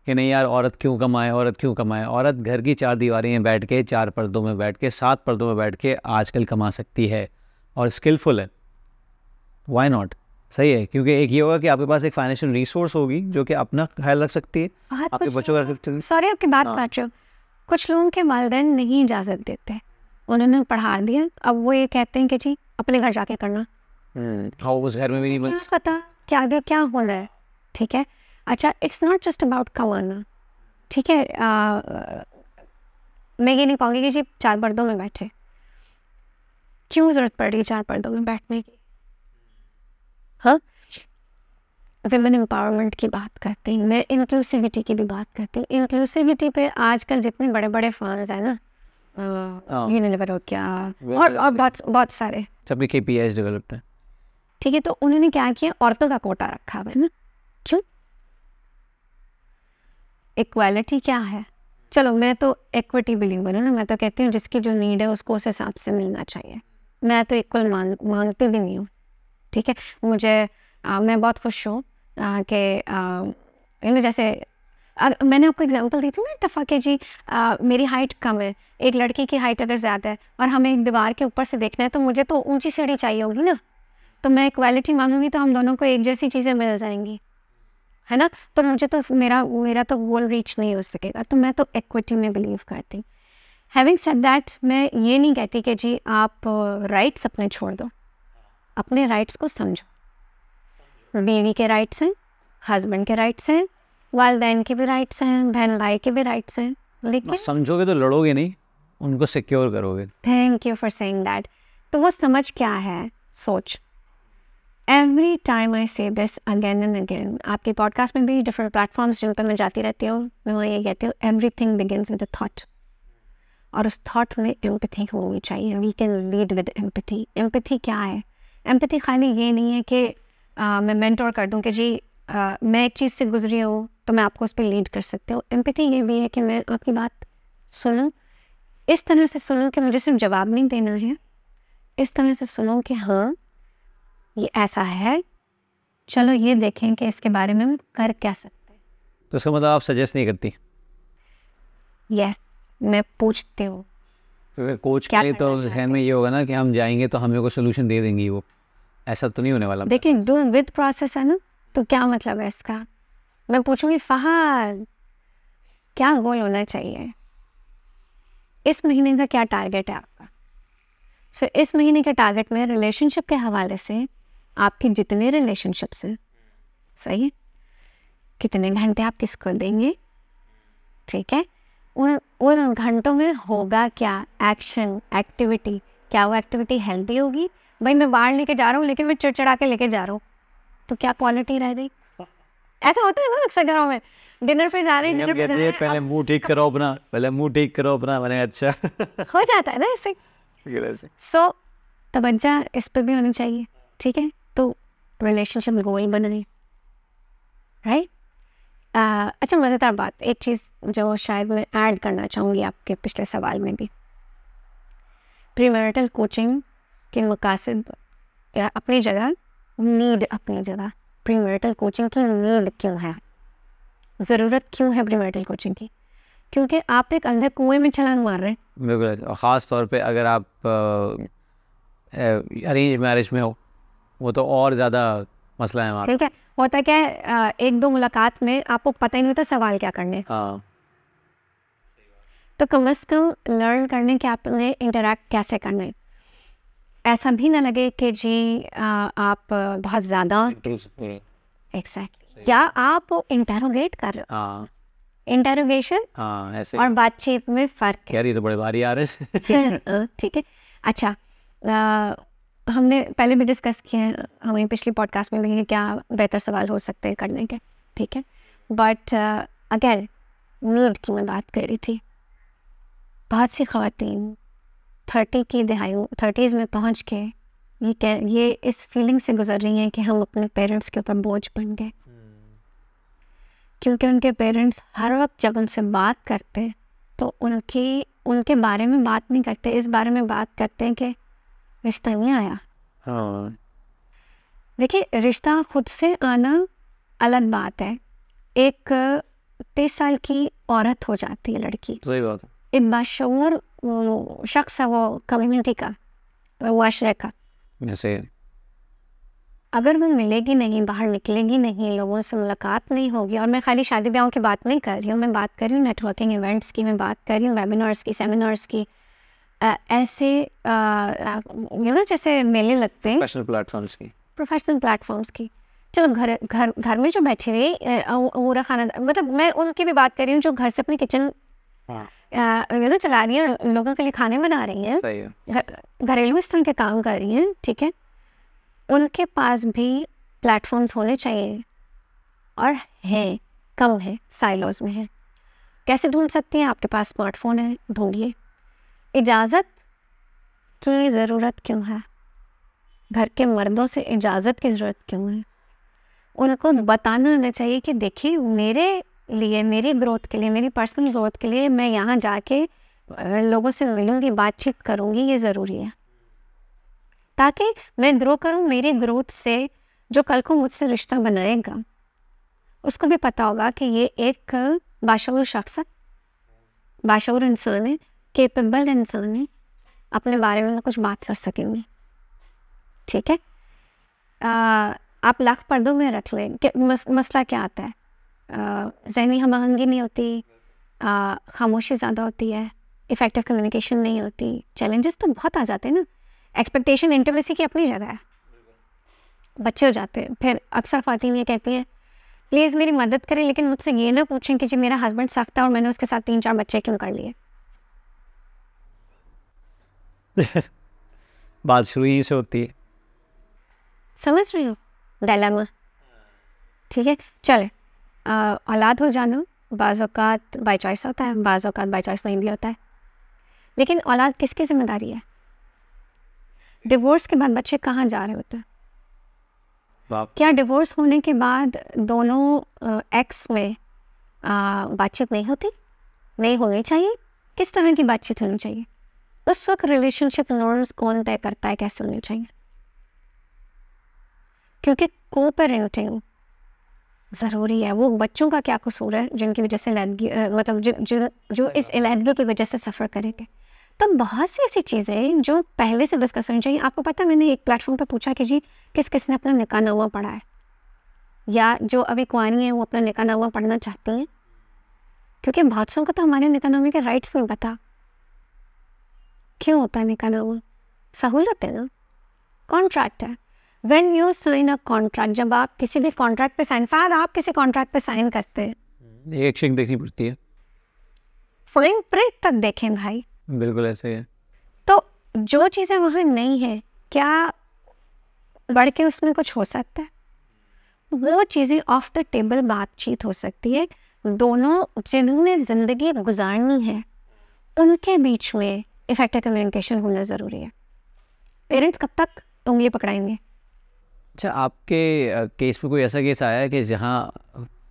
कि नहीं यार औरत क्यों कमाए, औरत क्यों कमाए। औरत घर की 4 दीवारें में बैठ के, 4 पर्दों में बैठ के, 7 पर्दों में बैठ के आजकल कमा सकती है और स्किलफुल है। Why not? सही है, क्योंकि एक ये होगा कि आपके पास एक फाइनेंशियल रिसोर्स होगी जो कि अपना ख्याल रख सकती है, आपके बच्चों का रख सकती है। सॉरी आपकी बात काट रही हूँ। कुछ लोगों के वालिदैन नहीं इजाज़त देते, उन्होंने पढ़ा दिया, अब वो ये कहते हैं कि जी अपने घर जाके करना। हाँ, उस घर में भी नहीं पता क्या आगे क्या होना है। ठीक है, अच्छा इट्स नॉट जस्ट अबाउट कमाना। ठीक है, मैं ये नहीं कहूँगी कि जी 4 पर्दों में बैठे, क्यों ज़रूरत पड़ रही है 4 पर्दों में बैठने की? हाँ, विमेन एम्पावरमेंट की बात करते हैं, मैं इंक्लूसिविटी की भी बात करती हूँ। इंक्लूसिविटी पे आजकल जितने बड़े बड़े फर्म्स हैं ना, यूनिलीवर हो गया और बहुत सारे, सबके KPIs डेवलप्ड है। ठीक है, तो उन्होंने क्या किया, औरतों का कोटा रखा हुआ है ना। क्यों? इक्वालिटी क्या है? चलो मैं तो इक्विटी बिलीवर हूँ ना, मैं तो कहती हूँ जिसकी जो नीड है उसको उस हिसाब से मिलना चाहिए। मैं तो इक्वल मांगती भी नहीं हूँ। ठीक है, मुझे मैं बहुत खुश हूँ कि जैसे मैंने आपको एग्जांपल दी थी ना इत्तफा के जी, मेरी हाइट कम है, एक लड़की की हाइट अगर ज़्यादा है और हमें एक दीवार के ऊपर से देखना है तो मुझे तो ऊंची सीढ़ी चाहिए होगी ना, तो मैं इक्वालिटी मांगूंगी तो हम दोनों को एक जैसी चीज़ें मिल जाएंगी, है ना। तो मुझे तो मेरा तो गोल रीच नहीं हो सकेगा, तो मैं तो इक्विटी में बिलीव करती हूँ। हैविंग सेड दैट, मैं ये नहीं कहती कि जी आप राइट्स अपने छोड़ दो, अपने राइट्स को समझो। बीवी के राइट्स हैं, हस्बैंड के राइट्स हैं, वालिदैन के भी राइट्स हैं, बहन भाई के भी राइट्स हैं, लेकिन समझोगे तो लड़ोगे नहीं, उनको सिक्योर करोगे। Thank you for saying that. तो वो समझ क्या है, सोच। एवरी टाइम आई से दिस अगेन एंड अगेन, आपके पॉडकास्ट में भी डिफरेंट प्लेटफॉर्म्स जिन पर मैं जाती रहती हूँ, मैं वहाँ ये कहती हूँ, everything begins with a thought, और उस थॉट में एम्पैथी होनी चाहिए। We can lead with empathy. Empathy क्या है? एम्पैथी खाली ये नहीं है कि मैं मेंटोर कर दूं कि जी मैं एक चीज़ से गुजरी हूँ तो मैं आपको उस पर लीड कर सकती हूँ। एम्पैथी ये भी है कि मैं आपकी बात सुनूं, इस तरह से सुनूं कि मुझे सिर्फ जवाब नहीं देना है, इस तरह से सुनूं कि हाँ ये ऐसा है, चलो ये देखें कि इसके बारे में हम कर क्या सकते हैं। तो इसका मतलब आप सजेस्ट नहीं करती? यस, मैं पूछती हूँ। कोच के लिए तो जहन में ये होगा ना कि हम जाएंगे तो हमें कोई सोल्यूशन दे देंगी, वो ऐसा तो नहीं होने वाला। देखिए डू विद प्रोसेस है ना, तो क्या मतलब है इसका? मैं पूछूंगी फहद क्या गोल होना चाहिए, इस महीने का क्या टारगेट है आपका? सो इस महीने के टारगेट में रिलेशनशिप के हवाले से आपके जितने रिलेशनशिप्स हैं, सही है, कितने घंटे आप किसको देंगे, ठीक है, उन घंटों में होगा क्या एक्शन, एक्टिविटी, क्या वो एक्टिविटी हेल्दी होगी? भाई मैं बाहर लेके जा रहा हूँ लेकिन मैं चिड़चिड़ा के लेके जा रहा हूँ, तो क्या क्वालिटी रह गई? ऐसा होता है ना अक्सर घरों में, डिनर पे जा रहे हैं, डिनर पे जा रहे हैं, पहले मुंह ठीक करो अपना, पहले मुंह ठीक करो अपना, मैंने अच्छा हो जाता है ना इससे। सो तवज्जो इस पर भी होनी चाहिए, ठीक है। तो रिलेशनशिप गोल बनाए, राइट। अच्छा मज़ेदार बात, एक चीज़ जो शायद मैं ऐड करना चाहूँगी आपके पिछले सवाल में भी, प्रीमैरिटल कोचिंग के मकासद अपनी जगह, नीड अपनी जगह। प्रीमैरिटल कोचिंग की नीड क्यों है, ज़रूरत क्यों है प्रीमैरिटल कोचिंग की? क्योंकि आप एक अंधे कुएं में छलांग मार रहे हैं। बिल्कुल, ख़ास तौर पे अगर आप अरेंज मैरिज में हो, वो तो और ज़्यादा मसला है वहाँ। ठीक है, होता क्या है, एक दो मुलाकात में आपको पता ही नहीं होता सवाल क्या करने। हाँ, तो कम से कम लर्न करने के आपने इंटरेक्ट कैसे करना है, ऐसा भी ना लगे कि जी आप बहुत ज़्यादा एग्जैक्टली, या आप इंटेरोगेट कर रहे हो। इंटेरोगेशन ऐसे और बातचीत में फ़र्क है। यार ये तो बड़े भारी आ रहे हैं। ठीक है, अच्छा हमने पहले भी डिस्कस किया है हमारी पिछली पॉडकास्ट में भी कि क्या बेहतर सवाल हो सकते हैं करने के, ठीक है। बट अगेन नीड की मैं बात कर रही थी। बहुत सी ख़वातीन 30 की दिहाइयों 30s में पहुंच के ये इस फीलिंग से गुजर रही हैं कि हम अपने पेरेंट्स के ऊपर बोझ बन गए, क्योंकि उनके पेरेंट्स हर वक्त जब उनसे बात करते तो उनकी उनके बारे में बात नहीं करते, इस बारे में बात करते हैं कि रिश्ता नहीं आया। हाँ देखिए, रिश्ता खुद से आना अलग बात है। एक 23 साल की औरत हो जाती है लड़की, सही बात है। एक बाशऊर शख्स है वो कम्युनिटी का, मुआशरे का, जैसे अगर वो मिलेगी नहीं, बाहर निकलेगी नहीं, लोगों से मुलाकात नहीं होगी, और मैं खाली शादी ब्याहों की बात नहीं कर रही हूँ, मैं बात कर रही हूँ नेटवर्किंग इवेंट्स की, मैं बात कर रही हूँ वेबिनार्स की, सेमिनार्स की, ऐसे जैसे मेले लगते हैं प्रोफेशनल प्लेटफॉर्म्स की। चलो घर घर घर में जो बैठे हुए पूरा खाना, मतलब मैं उनकी भी बात कर रही हूँ जो घर से अपनी किचन चला रही हैं, लोगों के लिए खाने बना रही हैं, घरेलू इस तरह के काम कर रही हैं, ठीक है, उनके पास भी प्लेटफॉर्म्स होने चाहिए, और हैं, कम है, साइलोज में है। कैसे ढूंढ सकती हैं? आपके पास स्मार्टफोन है, ढूंढिए। इजाज़त की ज़रूरत क्यों है? घर के मर्दों से इजाज़त की ज़रूरत क्यों है? उनको बताना आना चाहिए कि देखिए, मेरे लिए, मेरी ग्रोथ के लिए, मेरी पर्सनल ग्रोथ के लिए मैं यहाँ जाके लोगों से मिलूँगी, बातचीत करूँगी, ये ज़रूरी है, ताकि मैं ग्रो करूँ। मेरी ग्रोथ से जो कल को मुझसे रिश्ता बनाएगा उसको भी पता होगा कि ये एक बाशऊर शख्स है, बाशऊर इंसान है, केपेबल इंसान है, अपने बारे में कुछ बात कर सकेंगे, ठीक है। आप लाख पर्दों में रख लें कि मसला क्या आता है, ज़हनी हम आहंगी नहीं होती, खामोशी ज़्यादा होती है, इफ़ेक्टिव कम्युनिकेशन नहीं होती, चैलेंजेस तो बहुत आ जाते हैं ना। एक्सपेक्टेशन इंटीमेसी की अपनी जगह है, बच्चे हो जाते हैं। फिर अक्सर ख़वातीन ये कहती हैं, प्लीज़ मेरी मदद करें, लेकिन मुझसे ये ना पूछें कि जी मेरा हस्बैंड सख्त है और मैंने उसके साथ 3-4 बच्चे क्यों कर लिए। बात शुरू ही से होती है। समझ रही हो डायलेमा? ठीक है, चले, औलाद हो जाना बाज़ औक़ात बाय चॉइस होता है, बाज़ औक़ात बाय चॉइस नहीं भी होता है, लेकिन औलाद किसकी ज़िम्मेदारी है? डिवोर्स के बाद बच्चे कहाँ जा रहे होते हैं? क्या डिवोर्स होने के बाद दोनों एक्स में बातचीत नहीं होती? नहीं होनी चाहिए। किस तरह की बातचीत होनी चाहिए? उस वक्त रिलेशनशिप नॉर्म्स कौन तय करता है कैसे होनी चाहिए? क्योंकि को पेरेंटिंग ज़रूरी है। वो बच्चों का क्या कसूर है जिनकी वजह से मतलब जो इस अलहदगी की वजह से सफ़र करेंगे। तो बहुत सी ऐसी चीज़ें जो पहले से डिस्कस होनी चाहिए। आपको पता है, मैंने एक प्लेटफॉर्म पर पूछा कि जी किस किस ने अपना निकाहनामा पढ़ा है, या जो अभी कुआरी हैं वो अपना निकाहनामा पढ़ना चाहती हैं, क्योंकि बहुत सौ को तो हमारे निकाहनामे के राइट्स नहीं पता। क्यों होता है निकाहनामा? सहूलत है ना, कॉन्ट्रैक्ट है। When you sign a contract, जब आप किसी भी कॉन्ट्रैक्ट पे साइन, आप किसी कॉन्ट्रैक्ट पे साइन करते हैं, एक चेक देखनी पड़ती है, फाइन प्रिंट तक देखें भाई। बिल्कुल ऐसे है। तो जो चीज़ें वहाँ नहीं है, क्या बढ़ के उसमें कुछ हो सकता है? वो चीज़ें ऑफ द टेबल बातचीत हो सकती है। दोनों जिन्होंने ज़िंदगी गुजारनी है उनके बीच में इफेक्टिव कम्युनिकेशन होना ज़रूरी है। पेरेंट्स कब तक उंगली पकड़ाएंगे? अच्छा, आपके केस में कोई ऐसा केस आया है कि जहाँ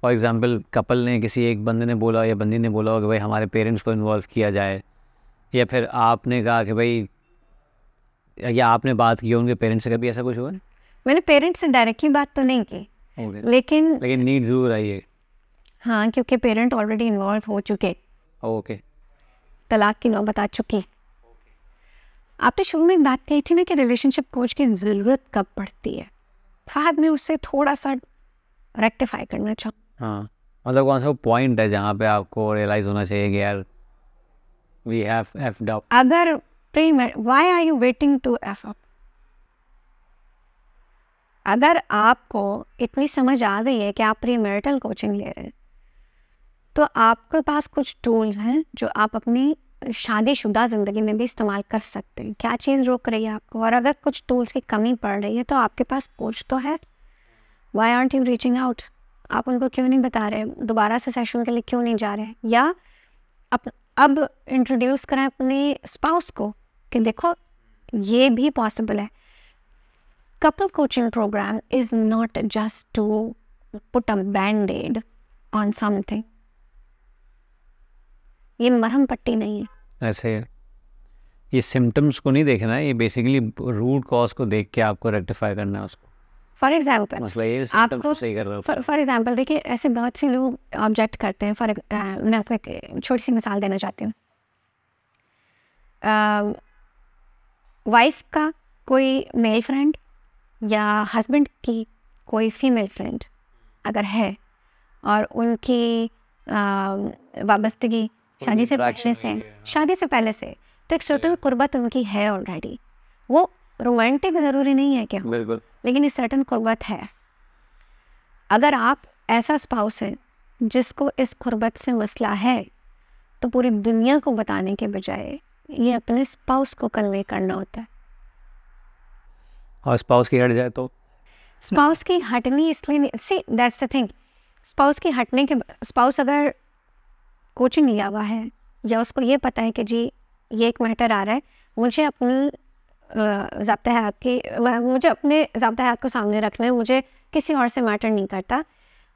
फॉर एग्जांपल कपल ने, किसी एक बंदे ने बोला या बंदी ने बोला कि भाई हमारे पेरेंट्स को इन्वॉल्व किया जाए, या फिर आपने कहा कि भाई, या आपने बात की उनके पेरेंट्स से, कभी ऐसा कुछ हुआ? मैंने पेरेंट्स से डायरेक्टली बात तो नहीं की, लेकिन नीड ज़रूर आई है। हाँ, क्योंकि पेरेंट ऑलरेडी इन्वॉल्व हो चुके, ओके, तलाक की नौबत आ चुकी। आपने शुरू में बात कही थी ना कि रिलेशनशिप कोच की ज़रूरत कब पड़ती है, बाद में उससे थोड़ा सा रेक्टिफाई करना चाहूँ। हाँ, मतलब कौन सा पॉइंट है जहाँ पे आपको रियलाइज़ होना चाहिए कि यार वी हैव एफ्ड अप? अगर why are you waiting to eff up? अगर आपको इतनी समझ आ गई है कि आप प्री मैरिटल कोचिंग ले रहे हैं, तो आपके पास कुछ टूल्स हैं जो आप अपनी शादीशुदा ज़िंदगी में भी इस्तेमाल कर सकते हैं। क्या चीज़ रोक रही है आपको? और अगर कुछ टूल्स की कमी पड़ रही है तो आपके पास कोच तो है। Why aren't you reaching out? आप उनको क्यों नहीं बता रहे? दोबारा से सेशन के लिए क्यों नहीं जा रहे? या अब इंट्रोड्यूस करें अपने स्पाउस को कि देखो ये भी पॉसिबल है। Couple coaching programme is not just to put a band aid on something. ये मरहम पट्टी नहीं है। ऐसे ये सिम्टम्स को नहीं देखना है, ये बेसिकली रूट कॉज को देख के आपको रेक्टिफाई करना है उसको। फॉर एग्जाम्पल मसला ये सिम्टम्स को सही कर रहे हो। फॉर एग्जाम्पल देखिए, ऐसे बहुत से लोग ऑब्जेक्ट करते हैं। मैं आपको एक छोटी सी मिसाल देना चाहती हूँ। वाइफ का कोई मेल फ्रेंड या हस्बैंड की कोई फीमेल फ्रेंड अगर है और उनकी वाबस्तगी शादी से पहले से, तो एक सर्टन कुर्बत उनकी है ऑलरेडी। वो रोमांटिक ज़रूरी नहीं है क्या, बिल्कुल, लेकिन इस सर्टन कुर्बत है। अगर आप ऐसा स्पाउस है जिसको इस कुर्बत से मसला है, तो पूरी दुनिया को बताने के बजाय ये अपने स्पाउस को कन्वे करना होता है। और स्पाउस की हट जाए तो स्पाउस की हटनी इसलिए नहीं, see that's the thing, spouse की हटने के, स्पाउस अगर कोचिंग लिया हुआ है या उसको ये पता है कि जी ये एक मैटर आ रहा है, मुझे अपनी ज़ाब्ता हयात को सामने रखना है, मुझे किसी और से मैटर नहीं करता,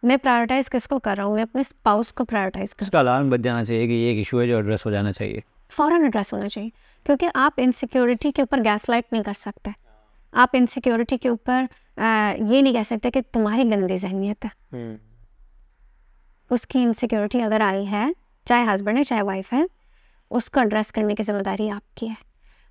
मैं प्रायोरिटाइज़ किसको कर रहा हूँ, मैं अपने स्पाउस को प्रायोरिटाइज़ कर, उसका अलार्म बज जाना चाहिए कि ये एक इशू है जो एड्रेस हो जाना चाहिए, फ़ौरन एड्रेस होना चाहिए। क्योंकि आप इनसिक्योरिटी के ऊपर गैस लाइट नहीं कर सकते, आप इनसिक्योरिटी के ऊपर ये नहीं कह सकते कि तुम्हारी गंदी जहनीत है। उसकी इनसिक्योरिटी अगर आई है, चाहे हस्बैंड है चाहे वाइफ है, उसको एड्रेस करने की ज़िम्मेदारी आपकी है।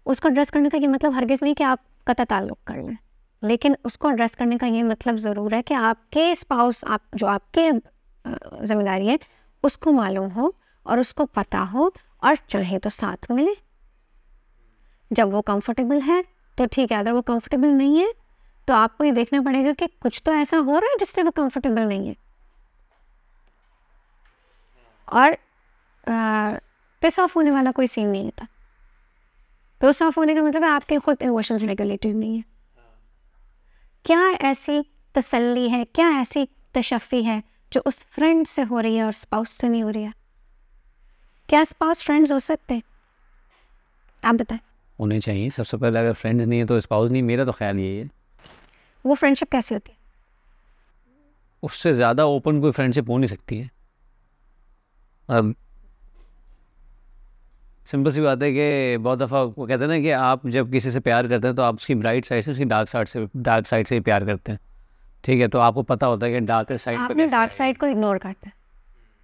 उसको एड्रेस करने का ये मतलब हरगिज़ नहीं कि आप कतई ताल्लुक़ कर लें, लेकिन उसको एड्रेस करने का ये मतलब ज़रूर है कि आपके स्पाउस, आप जो आपके ज़िम्मेदारी है उसको मालूम हो और उसको पता हो, और चाहे तो साथ मिले। जब वो कंफर्टेबल है तो ठीक है, अगर वो कंफर्टेबल नहीं है तो आपको ये देखना पड़ेगा कि कुछ तो ऐसा हो रहा है जिससे वो कंफर्टेबल नहीं है। और पिस ऑफ होने वाला कोई सीन नहीं होता। पिस ऑफ होने का मतलब है आपके खुद इमोशंस रेगुलेटेड नहीं है। क्या ऐसी तसल्ली है, क्या ऐसी तशफ़ी है जो उस फ्रेंड से हो रही है और स्पाउस से नहीं हो रही है? क्या स्पाउस फ्रेंड्स हो सकते हैं? आप बताएं। होने चाहिए। सबसे पहले अगर फ्रेंड्स नहीं है तो स्पाउस नहीं, मेरा तो ख्याल यही है। वो फ्रेंडशिप कैसी होती है? उससे ज़्यादा ओपन कोई फ्रेंडशिप हो नहीं सकती है। अब सिंपल सी बात है कि बहुत दफ़ा वो कहते हैं ना कि आप जब किसी से प्यार करते हैं तो आप उसकी ब्राइट साइड से, उसकी डार्क साइड से प्यार करते हैं, ठीक है? तो आपको पता होता है कि डार्कर साइड पे अपने डार्क साइड को इग्नोर करते हैं।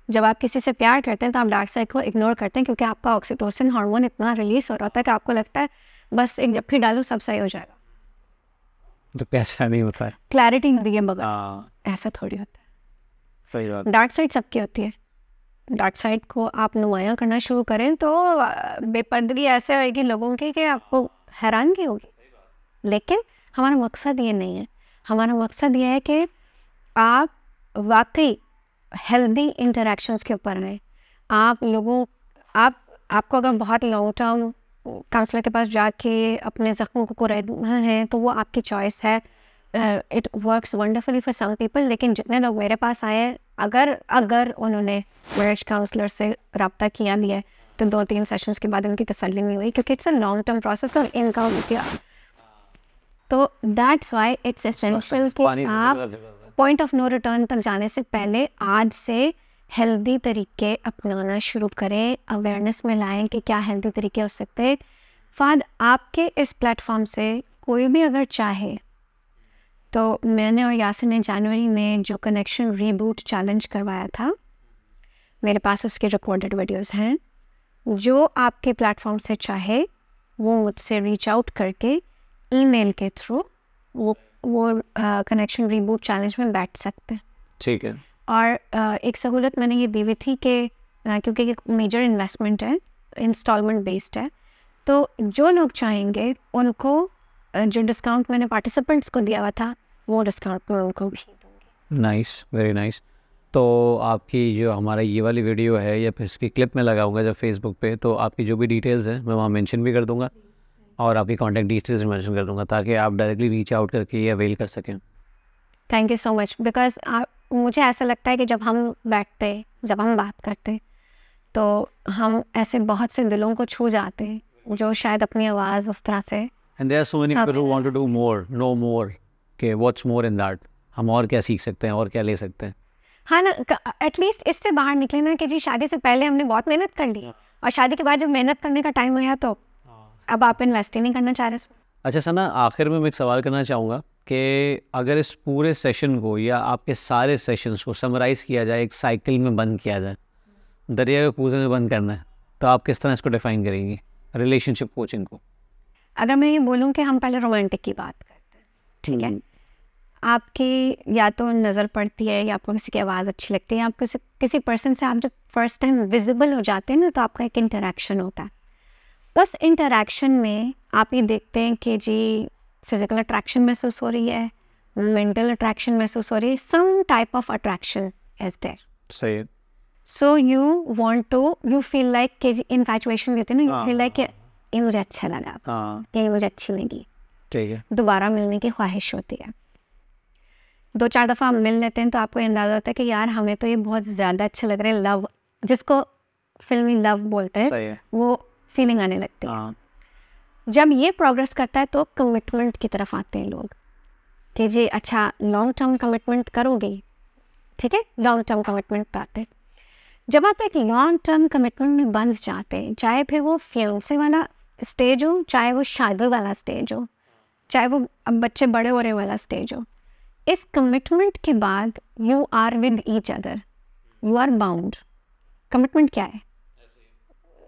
जब आप किसी से प्यार करते हैं तो आप डार्क साइड को इग्नोर करते हैं, क्योंकि आपका ऑक्सीटोसिन हार्मोन इतना रिलीज हो रहा होता है कि आपको लगता है बस एक जप्फी डालो सब सही हो जाएगा। तो कैसा नहीं होता है, क्लैरिटी नहीं दिए बगैर, ऐसा थोड़ी होता है। सही बात। डार्क साइड सबकी होती है। डार्क साइड को आप नुमायाँ करना शुरू करें तो बेपर्दगी ऐसे होगी लोगों की कि आपको हैरानगी होगी। लेकिन हमारा मकसद ये नहीं है। हमारा मकसद ये है कि आप वाकई हेल्दी इंटरेक्शंस के ऊपर आए। आपको अगर बहुत लॉन्ग टर्म काउंसलर के पास जाके अपने ज़ख्मों को कुरेदना है तो वो आपकी चॉइस है। It works wonderfully for some people. लेकिन जितने लोग मेरे पास आए, अगर उन्होंने मैरिज काउंसलर से रब्ता किया भी है तो 2-3 सेशंस के बाद उनकी तसल्ली नहीं हुई, क्योंकि it's a long term process. और इनका किया तो दैट्स वाई इट्स एसेंशियल कि आप पॉइंट ऑफ नो रिटर्न तक जाने से पहले आज से हेल्दी तरीके अपनाना शुरू करें, अवेयरनेस में लाएं कि क्या हेल्दी तरीके हो सकते हैं। फाद आपके इस प्लेटफॉर्म से कोई भी अगर चाहे तो मैंने और यासिन ने जनवरी में जो कनेक्शन रीबूट चैलेंज करवाया था, मेरे पास उसके रिकॉर्डेड वीडियोस हैं। जो आपके प्लेटफॉर्म से चाहे वो मुझसे रीच आउट करके ईमेल के थ्रू वो कनेक्शन रीबूट चैलेंज में बैठ सकते हैं। ठीक है। और एक सहूलत मैंने ये दी हुई थी कि क्योंकि ये मेजर इन्वेस्टमेंट है, इंस्टॉलमेंट बेस्ड है, तो जो लोग चाहेंगे उनको जो डिस्काउंट मैंने पार्टिसिपेंट्स को दिया हुआ था वो डिस्काउंट मैं उनको भी दूँगी। Nice, very nice. तो आपकी जो हमारा ये वाली वीडियो है या फिर इसकी क्लिप में लगाऊंगा जब फेसबुक पे, तो आपकी जो भी डिटेल्स हैं मैं वहाँ मेंशन भी कर दूँगा और आपकी कॉन्टैक्ट डिटेल्स मेंशन कर दूँगा ताकि आप डायरेक्टली रीच आउट करके ये अवेल कर सकें। Thank you so much. Because मुझे ऐसा लगता है कि जब हम बैठते, जब हम बात करते, तो हम ऐसे बहुत से दिलों को छू जाते हैं जो शायद अपनी आवाज़ उस तरह से। And there are so many people who want to do more, know more. Okay, what's more in that? हम और क्या सीख सकते हैं और क्या ले सकते हैं? हाँ ना, एटलीस्ट इससे बाहर निकले ना कि जी शादी से पहले हमने बहुत मेहनत कर ली और शादी के बाद जब मेहनत करने का टाइम आया तो अब आप इन्वेस्ट ही नहीं करना चाह रहे इसमें। अच्छा सना, आखिर में मैं एक सवाल करना चाहूँगा कि अगर इस पूरे सेशन को या आपके सारे सेशंस को समराइज़ किया जाए, एक साइकिल में बंद किया जाए, दरिया के कूदे में बंद करना है, तो आप किस तरह इसको डिफाइन करेंगी रिलेशनशिप कोचिंग को? अगर मैं ये बोलूँ कि हम पहले रोमांटिक की बात करते हैं, ठीक है, आपकी या तो नज़र पड़ती है या आपको किसी की आवाज़ अच्छी लगती है, आपको किसी पर्सन से आप जब फर्स्ट टाइम विजिबल हो जाते हैं ना, तो आपका एक इंटरेक्शन होता है। उस इंटरेक्शन में आप ये देखते हैं कि जी फिजिकल अट्रैक्शन महसूस हो रही है, मेंटल अट्रैक्शन महसूस हो रही है, some type of attraction is there. सही है। So you want to, you feel like कि इन्फैचुएशन होती है ना, यू फील लाइक ये मुझे अच्छा लगा, ये मुझे अच्छी लगी, ठीक है, दोबारा मिलने की ख्वाहिश होती है। 2-4 दफ़ा हम मिल लेते हैं तो आपको अंदाज़ा होता है कि यार हमें तो ये बहुत ज़्यादा अच्छा लग रहा है, लव जिसको फिल्मी लव बोलते हैं, वो फीलिंग आने लगती है। जब ये प्रोग्रेस करता है तो कमिटमेंट की तरफ आते हैं लोग कि जी अच्छा लॉन्ग टर्म कमिटमेंट करोगे, ठीक है, लॉन्ग टर्म कमिटमेंट पे आते हैं। जब आप एक लॉन्ग टर्म कमिटमेंट में बंध जाते हैं, चाहे फिर वो फियांसे वाला स्टेज हो, चाहे वो शादी वाला स्टेज हो, चाहे वो अब बच्चे बड़े हो रहे वाला स्टेज हो, इस कमिटमेंट के बाद you are with each other, you are bound. Commitment क्या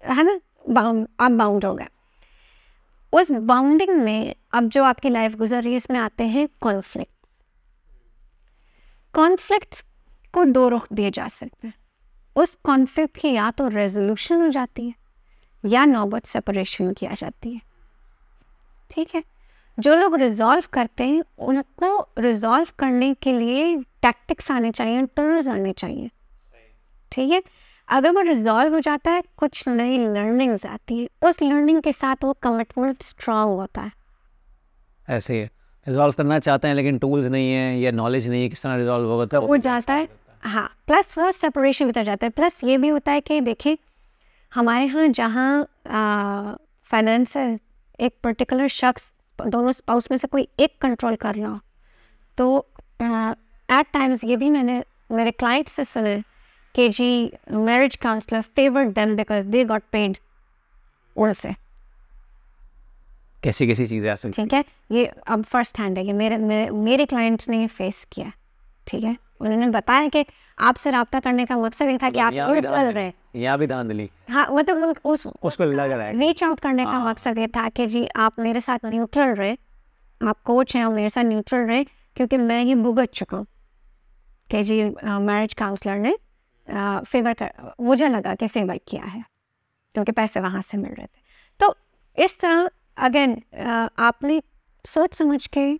है ना, बाउंड, आप बाउंड हो गए। उस बाउंडिंग में अब जो आपकी लाइफ गुजर रही है इसमें आते हैं कॉन्फ्लिक्ट्स। कॉन्फ्लिक्ट्स को 2 रुख दिए जा सकते हैं। उस कॉन्फ्लिक्ट की या तो रेजोल्यूशन हो जाती है या नौबत सेपरेशन की आ जाती है, ठीक है। जो लोग रिजॉल्व करते हैं उनको रिजॉल्व करने के लिए टैक्टिक्स आने चाहिए, टूल्स आने चाहिए, ठीक है। अगर वो रिजॉल्व हो जाता है, कुछ नई लर्निंग्स आती है, उस लर्निंग के साथ वो कमिटमेंट स्ट्रांग होता है। ऐसे ही है, रिजॉल्व करना चाहते हैं लेकिन टूल्स नहीं है या नॉलेज नहीं है किस तरह रिजॉल्व होगा, तो वो जाता है, हाँ। प्लस वो सेपरेशन भी जाता है। प्लस ये भी होता है कि देखिए हमारे यहाँ जहाँ फाइनेंसेस एक पर्टिकुलर शख्स, दोनों स्पाउस में से कोई एक कंट्रोल कर रहा हो, तो एट टाइम्स ये भी मैंने मेरे क्लाइंट से सुने कि जी marriage counsellor favoured them because they got paid उनसे। कैसी कैसी चीज़ें आ सकती, ठीक है, ये अब फर्स्ट हैंड है, ये मेरे क्लाइंट ने फेस किया, ठीक है। उन्होंने बताया कि आपसे रब्ता करने का मकसद ये था कि आप न्यूट्रल रहे, यहाँ भी धांधली, हाँ, मतलब उसको लग रहा है रीच आउट करने का मकसद ये था कि जी आप मेरे साथ न्यूट्रल रहे, आप कोच हैं और मेरे साथ न्यूट्रल रहे, क्योंकि मैं ये भुगत चुका हूँ कि जी मैरिज काउंसलर ने फेवर कर, मुझे लगा कि फेवर किया है क्योंकि पैसे वहाँ से मिल रहे थे। तो इस तरह अगेन आपने सोच समझ के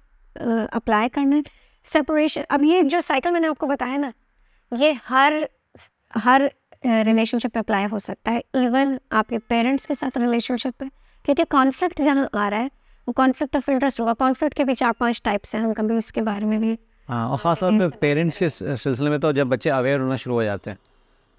अप्लाई करना है। सेपरेशन, अब ये जो साइकिल मैंने आपको बताया ना, ये हर रिलेशनशिप पे अप्लाई हो सकता है, इवन आपके पेरेंट्स के साथ रिलेशनशिप पे, क्योंकि कॉन्फ्लिक्ट जहाँ आ रहा है वो कॉन्फ्लिक्ट ऑफ इंटरेस्ट होगा। कॉन्फ्लिक्ट के भी 4-5 टाइप्स हैं, हम कभी इसके बारे में भी, हाँ, और ख़ास तौर पे पेरेंट्स के सिलसिले में तो जब बच्चे अवेयर होना शुरू हो जाते हैं।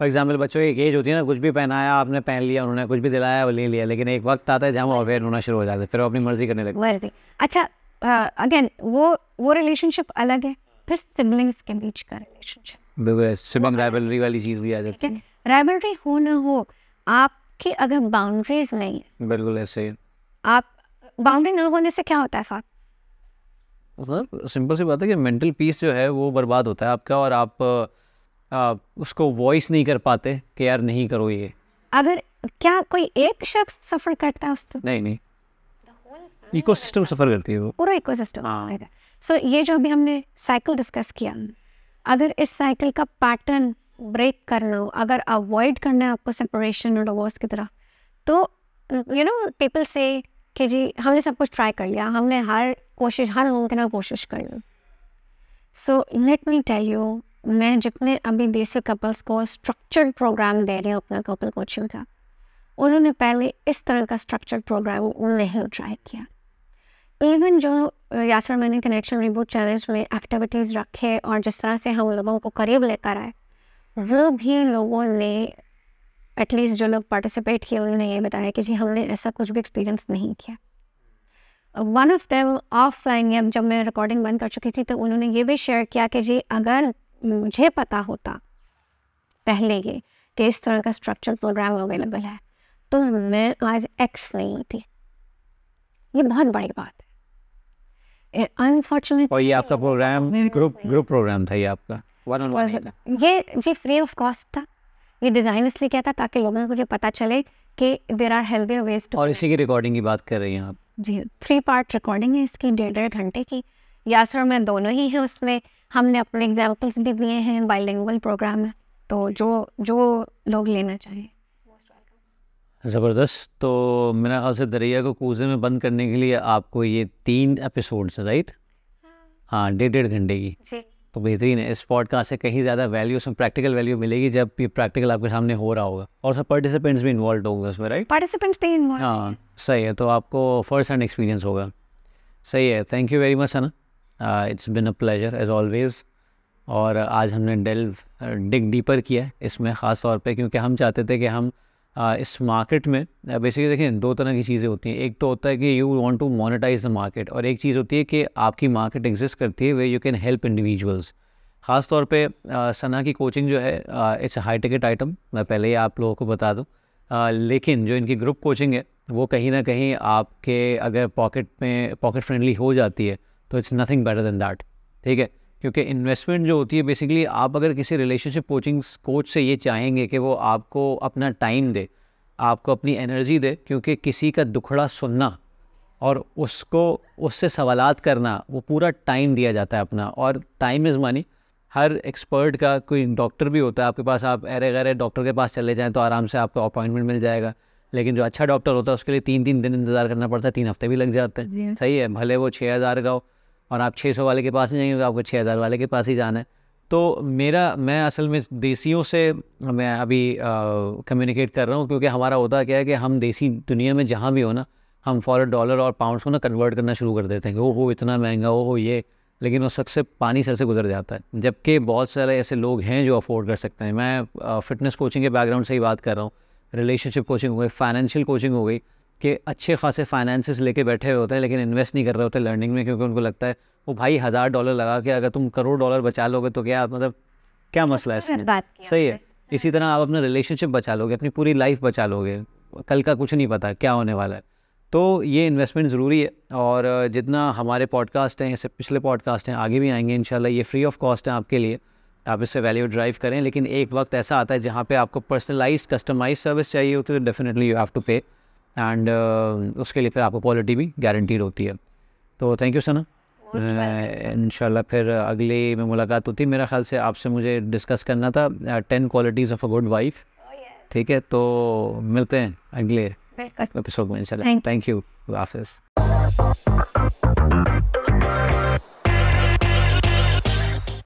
फॉर एग्जाम्पल बच्चों की एक एज होती है ना, कुछ भी पहनाया आपने पहन लिया, उन्होंने कुछ भी दिलाया वो ले लिया, लेकिन एक वक्त आता है जहाँ वो अवेयर होना शुरू हो जाते हैं, फिर वो अपनी मर्जी करने लगते हैं। मर्जी, अच्छा अगेन वो रिलेशनशिप अलग है। फिर सिबलिंग्स के बीच का रिलेशनशिप, सिबलिंग राइवलरी वाली चीज़ भी आ जाती है। राइवलरी हो ना हो, आपकी अगर बाउंड्रीज नहीं है, बिल्कुल ऐसे ही, आप बाउंड्री ना होने से क्या होता है फाक, सिंपल सी बात है कि मेंटल पीस जो है वो बर्बाद होता है आपका, और आप उसको वॉइस नहीं कर पाते कि यार नहीं करो ये। अगर क्या कोई एक शख्स सफ़र करता है उससे? नहीं, इकोसिस्टम सफ़र करती है वो, पूरा इकोसिस्टम। सो ये जो अभी हमने साइकिल डिस्कस किया, अगर इस साइकिल का पैटर्न ब्रेक करना हो, अगर अवॉइड करना है आपको सेपरेशन और डिवोर्स की तरफ, तो यू नो पीपल से कि जी हमने सब कुछ ट्राई कर लिया, हमने हर मुमकिन कोशिश कर ली। So let me tell you, मैं जितने अभी देसी कपल्स को स्ट्रक्चर्ड प्रोग्राम दे रही हूँ अपना कपल कोचिंग का, उन्होंने पहले इस तरह का स्ट्रक्चर्ड प्रोग्राम नहीं ट्राई किया। इवन जो यासर मैंने कनेक्शन रिबूट चैलेंज में एक्टिविटीज़ रखे और जिस तरह से हम लोगों को करीब लेकर आए, वो भी लोगों ने, एटलीस्ट जो लोग पार्टिसिपेट किए, उन्होंने ये बताया कि जी हमने ऐसा कुछ भी एक्सपीरियंस नहीं किया। वन ऑफ देम ऑफलाइन, जब मैं रिकॉर्डिंग बंद कर चुकी थी, तो उन्होंने ये भी शेयर किया कि जी अगर मुझे पता होता पहले ये कि इस तरह का स्ट्रक्चर प्रोग्राम अवेलेबल है, तो मैं आज एक्स नहीं होती। ये बहुत बड़ी बात है अनफॉर्चुनेटली। और ये आपका प्रोग्राम ग्रुप प्रोग्राम था, ये आपका वन ऑन वन? ये जी फ्री ऑफ कॉस्ट था। ये डिज़ाइन इसलिए किया था ताकि लोगों को ये पता चले कि there are healthier ways to. और इसी की रिकॉर्डिंग की बात कर रही हैं आप? जी 3 पार्ट रिकॉर्डिंग है इसकी, 1.5 घंटे की। यासर और मैं दोनों ही हैं उसमें। हमने अपने एग्जाम्पल्स भी दिए हैं, बाइलिंगुअल प्रोग्राम है, तो जो लोग लेना चाहें। ज़बरदस्त। तो मेरा ख्याल से दरिया को कूजे में बंद करने के लिए आपको ये 3 एपिसोड्स हैं, राइट? हाँ, 1.5 घंटे की। जी तो बेहतरीन है। इस पॉडकास्ट से कहीं ज़्यादा वैल्यू, उसमें प्रैक्टिकल वैल्यू मिलेगी जब ये प्रैक्टिकल आपके सामने हो रहा होगा, और सब पार्टिसिपेंट्स भी इन्वॉल्व होंगे उसमें, राइट? पार्टिसिपेंट्स भी इन्वॉल्व। हाँ सही है, तो आपको फर्स्ट हैंड एक्सपीरियंस होगा। सही है, thank you very much Sana, it's been a pleasure as always. और आज हमने डिग डीपर किया इसमें, ख़ास तौर पे क्योंकि हम चाहते थे कि हम इस मार्केट में बेसिकली देखें, 2 तरह की चीज़ें होती हैं। एक तो होता है कि you want to monetise the market, और एक चीज़ होती है कि आपकी मार्केट एग्जिस्ट करती है way you can help individuals. ख़ास तौर पे सना की कोचिंग जो है इट्स हाई टिकट आइटम, मैं पहले ही आप लोगों को बता दूं। लेकिन जो इनकी ग्रुप कोचिंग है वो कहीं ना कहीं आपके अगर पॉकेट फ्रेंडली हो जाती है तो it's nothing better than that, ठीक है? क्योंकि इन्वेस्टमेंट जो होती है बेसिकली, आप अगर किसी रिलेशनशिप कोच से ये चाहेंगे कि वो आपको अपना टाइम दे, आपको अपनी एनर्जी दे, क्योंकि किसी का दुखड़ा सुनना और उससे सवालात करना, वो पूरा टाइम दिया जाता है अपना, और time is money. Her expert का कोई डॉक्टर भी होता है आपके पास, आप अरे गरे डॉक्टर के पास चले जाएं तो आराम से आपको अपॉइंटमेंट मिल जाएगा, लेकिन जो अच्छा डॉक्टर होता है उसके लिए 3-3 दिन इंतज़ार करना पड़ता है, 3 हफ्ते भी लग जाते हैं। सही है, भले वो 6,000 का हो और आप 600 वाले के पास नहीं जाएंगे तो आपको 6,000 वाले के पास ही जाना है। तो मैं असल में देसियों से मैं अभी कम्युनिकेट कर रहा हूँ, क्योंकि हमारा होता क्या है कि हम देसी दुनिया में जहाँ भी हो ना, हम फॉर डॉलर और पाउंड्स को ना कन्वर्ट करना शुरू कर देते हैं कि ओहो इतना महंगा, ओहो ये, लेकिन उस शख्स से पानी सर से गुजर जाता है। जबकि बहुत सारे ऐसे लोग हैं जो अफोर्ड कर सकते हैं। मैं फ़िटनेस कोचिंग के बैकग्राउंड से ही बात कर रहा हूँ, रिलेशनशिप कोचिंग हो गई, फाइनेंशियल कोचिंग हो गई, कि अच्छे खासे फाइनेंसेस लेके बैठे हुए होते हैं लेकिन इन्वेस्ट नहीं कर रहे होते लर्निंग में, क्योंकि उनको लगता है वो भाई $1,000 लगा के अगर तुम $1,000,000 बचा लोगे तो क्या मतलब क्या मसला है इसमें? सही है। इसी तरह आप अपना रिलेशनशिप बचा लोगे, अपनी पूरी लाइफ बचा लोगे, कल का कुछ नहीं पता क्या होने वाला है। तो ये इन्वेस्टमेंट ज़रूरी है, और जितना हमारे पॉडकास्ट हैं, इससे पिछले पॉडकास्ट हैं, आगे भी आएंगे इंशाल्लाह, ये फ्री ऑफ कॉस्ट है आपके लिए, आप इससे वैल्यू ड्राइव करें। लेकिन एक वक्त ऐसा आता है जहाँ पे आपको पर्सनलाइज्ड कस्टमाइज सर्विस चाहिए होती है, तो डेफिनेटली यू हैव टू पे, एंड उसके लिए फिर आपको क्वालिटी भी गारंटीड होती है। तो थैंक यू सना, इंशाल्लाह फिर अगली में मुलाकात होती है। मेरा ख्याल से आपसे मुझे डिस्कस करना था 10 qualities of a good wife, ठीक है? तो मिलते हैं अगले एपिसोड में इंशाल्लाह। थैंक यू, हाफिज़।